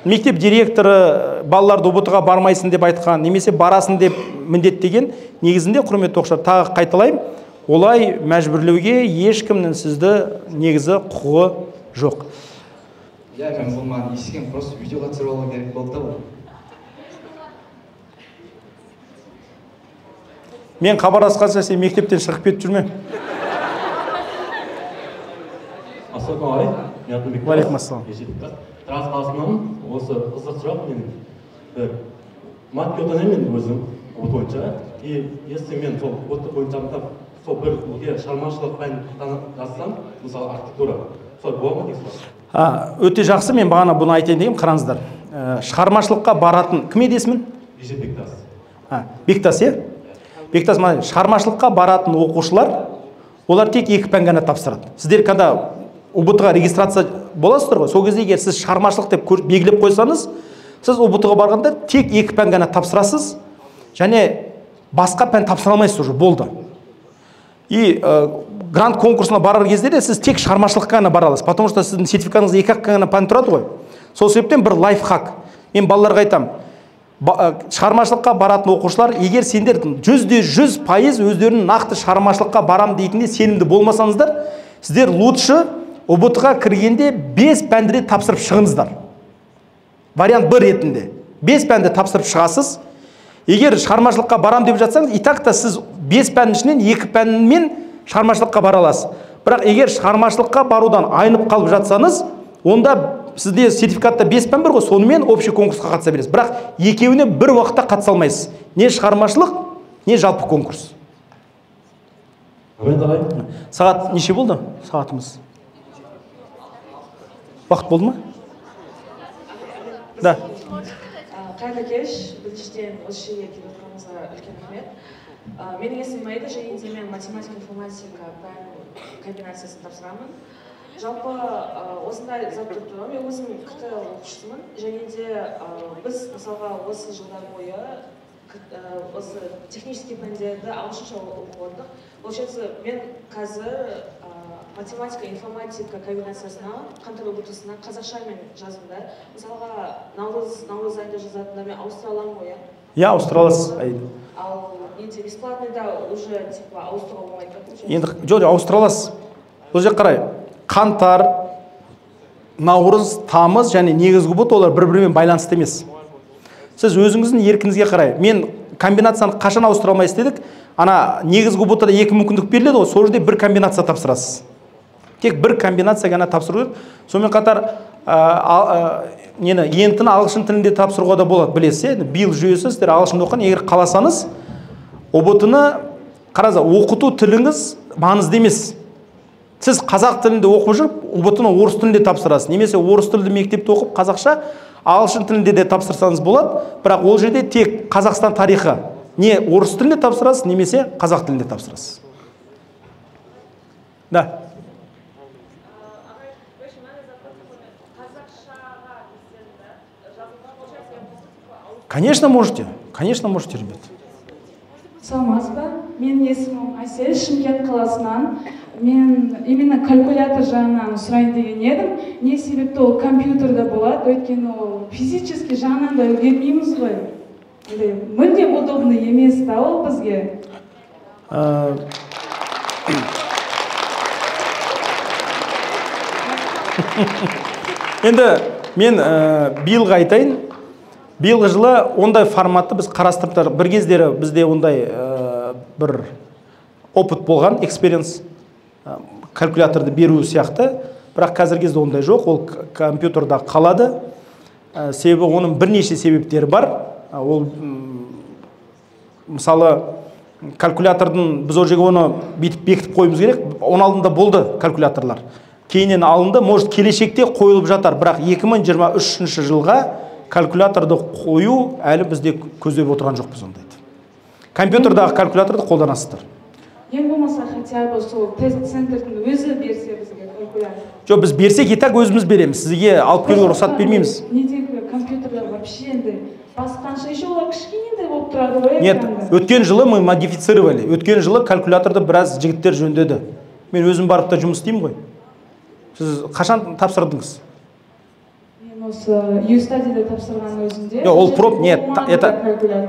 Мектеп директоры балаларды ұбт-ға бармайсың деп айтқан, немесе барасын деп міндеттеген. Негізінде, құрметті оқушылар, тағы қайталаймын, олай мәжбүрлеуге ешкімнің сізді негізі құқығы жоқ. Иә, мен бұл маған естіген, просто видеоға түсіріп алу керек болды да бұл. Мен хабарласқанша сен мектептен шығып кетіп жүрме. Ассалаумағалейкум. Мен Алтынбек. Уалейкумассалам. Тараз қаласынан осы қызық сұрақ мен математикадан мен өзім ұбт бойынша. И если мен сол ұбт бойынша сол бір шығармашылық пән жазсам, мысалы архитектура, сол бола ма дейсіз? Өте жақсы, мен бағана бұны айтайын дегенмін, қараңыздар. Шығармашылыққа баратын кім еді есімін? Бектас. Бектас, е? Бектас, шығармашылыққа баратын оқушылар, олар тек 2 пән ғана тапсырады. Сіздер когда ұбт-ға регистрация боласыздар ғой, сол кезде егер сіз шығармашылық деп белгілеп қойсаңыз, сіз ұбт-ға барғанда тек 2 пән ғана тапсырасыз, және басқа пән тапсыра алмайсыз уже, болды. И грант конкурсына барар кезде де сіз тек шығармашылыққа ғана бара аласыз, потому что сіздің сертификатыңыз 2 ғана пән тұрады ғой. Сол себептен бір лайфхак. Мен балаларға айтам, шығармашылыққа баратын оқушылар, егер сендер 100% өздерінің нақты шығармашылыққа барам дейтінде сенімді болмасаңыздар, сіздер лучше ұбт-ға кіргенде 5 пәнді тапсырып шығыңыздар. Вариант 1 ретінде 5 пәнді тапсырып шығасыз. Егер шығармашылыққа барам деп жатсаңыз, итакта сіз 5 пәннің ішінен 2 пәнмен шығармашылыққа бара аласыз. Бірақ егер шығармашылыққа барудан айнып қалып жатсаңыз, онда сізде сертификатта 5 пән бар ғой, сонымен общий конкурсқа қатыса бересіз. Бірақ екеуіне бір уақытта қатыса алмайсыз. Не шығармашылық, не жалпы конкурс. Сағат неше болды? Сағатымыз. Уақыт болды ма? Да. Қайырлы кеш, біріншіден осы жерге келіп отырғаныңызға үлкен рахмет. Менің есімім Аида, және де мен математика информатика пән комбинациясын тапсырамын. Жалпы осындай зат тұрды, мен өзім КТ оқушысымын, және де біз мысалға осы жылдар бойы осы технический пәндерді ағылшынша оқып отырдық. Получается, мен қазір математика информатика комбинациясына, қаңтар ұбт-сына қазақшамен жазымда. Мысалға наурыз айында жазатында мен ауыстыра аламын ғой, иә, ауыстыра аласыз. Ал енді бесплатныйда уже типа ауыстыруға болмайды. Енді жоқ, ауыстыра аласыз. Бұл жақ қарай. Қаңтар, наурыз, тамыз және негізгі ұбт олар бір-бірімен байланысты емес. Сіз өзіңіздің еркіңізге қарай. Мен комбинацияны қашан ауыстыра алмайсыз дедік. Ана негізгі ұбт-та 2 мүмкіндік беріледі ғой, сол жерде бір комбинация тапсырасыз. Тек бір комбинация ғана тапсыру. Сонымен қатар ентіні ағылшын тілінде тапсыруға да болады, білесіз. Бил жүйесі сіздер ағылшын оқыған, егер қаласаңыз, ұбт-ны қараңыз, оқыту тіліңіз маңызды емес. Сіз қазақ тілінде оқып жүріп, ұбт-ны орыс тілінде тапсырасыз. Немесе орыс тілді мектепте оқып, қазақша, ағылшын тілінде де тапсырсаңыз болады. Бірақ ол жерде тек Қазақстан тарихы не орыс тілінде тапсырасыз, немесе қазақ тілінде тапсырасыз. Да. Конечно, можете. Конечно, можете, ребят. Саламатсыз ба? Менің есімім Айсел, Шымкент қаласынан. Мен именно калькулятор жағынан сұрайын деген едім. Не себепті ол компьютерда болады, өйткені ол физически жағынан да үлгермейміз ғой. Мүлдем удобный емес та ол бізге. Енді мен биылға айтайын. Биылғы жылы ондай форматты біз қарастырып, бір кездері бізде ондай бір опыт болған, экспириенс, калькуляторды беру сияқты, бірақ қазіргі кезде ондай жоқ, ол компьютерда қалады. Себебі оның бірнеше себептері бар. Ол мысалы калькулятордың біз ол жерге оны бетіп бекітіп қойымыз керек. Оның алдында болды калькуляторлар. Кейіннен алынды, может келешекте қойылып жатар, бірақ 2023 жылға калькуляторды қою әлі бізде көздеп отырған жоқпыз ондайды. Компьютердағы калькуляторды қолданасыздар. Ең болмаса хотя бы сол тест-центрдің өзі берсе бізге калькулятор. Жоқ, біз берсек итак өзіміз береміз. Сізге алып келуге рұқсат бермейміз. Недегі компьютерлер вообще енді басқанша еще олар кішкентай болып тұрады ғой. Нет, өткен жылы мы модифицировали. Өткен жылы калькуляторды біраз жігіттер жөндеді. Мен өзім барып та жұмыс істеймін ғой. Сіз қашан тапсырдыңыз? осы юстадиде тапсырған өзінде. Ол проб, нет, это,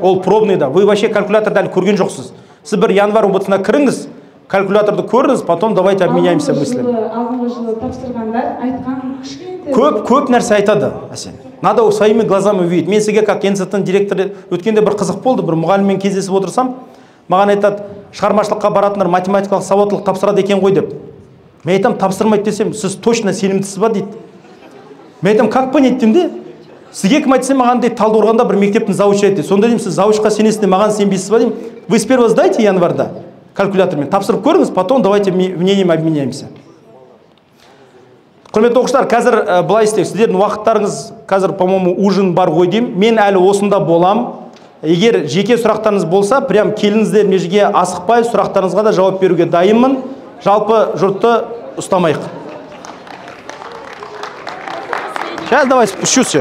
ол пробный да. Вы вообще калькуляторды әлі көрген жоқсыз. Сіз бір январь ұбытына кіріңіз, калькуляторды көріңіз, потом давайте обменяемся мыслями. Алғанғы жылы тапсырғандар айтқан кішкентай. Көп нәрсе айтады, Әсен. Надо своими глазами увидеть. Мен сізге как институттың директоры өткенде бір қызық болды, бір мұғаліммен кездесіп отырсам, маған айтады, шығармашылыққа баратындар математикалық сауаттылық тапсырады екен ғой деп. Мен айтам, тапсырмайды десем, сіз точно сенімдісіз ба дейді. Мен айтам, как понять деймін, сізге кім айтса маған дейді, Талдықорғанда бір мектептің завучы айтты. Сонда деймін, сіз завучқа сенесіз, маған сенбейсіз ба деймін. Вы сперва сдайте январьда калькулятормен, тапсырып көріңіз, потом давайте мнением обменяемся. Құрметті оқушылар, қазір былай істейік. Сіздердің уақыттарыңыз қазір, по-моему, ужин бар ғой деймін. Мен әлі осында болам. Егер жеке сұрақтарыңыз болса, прям келіңіздер, межеге асықпай, сұрақтарыңызға да жауап беруге дайынмын. Жалпы жұртты ұстамайық. Сейчас давай спущусь.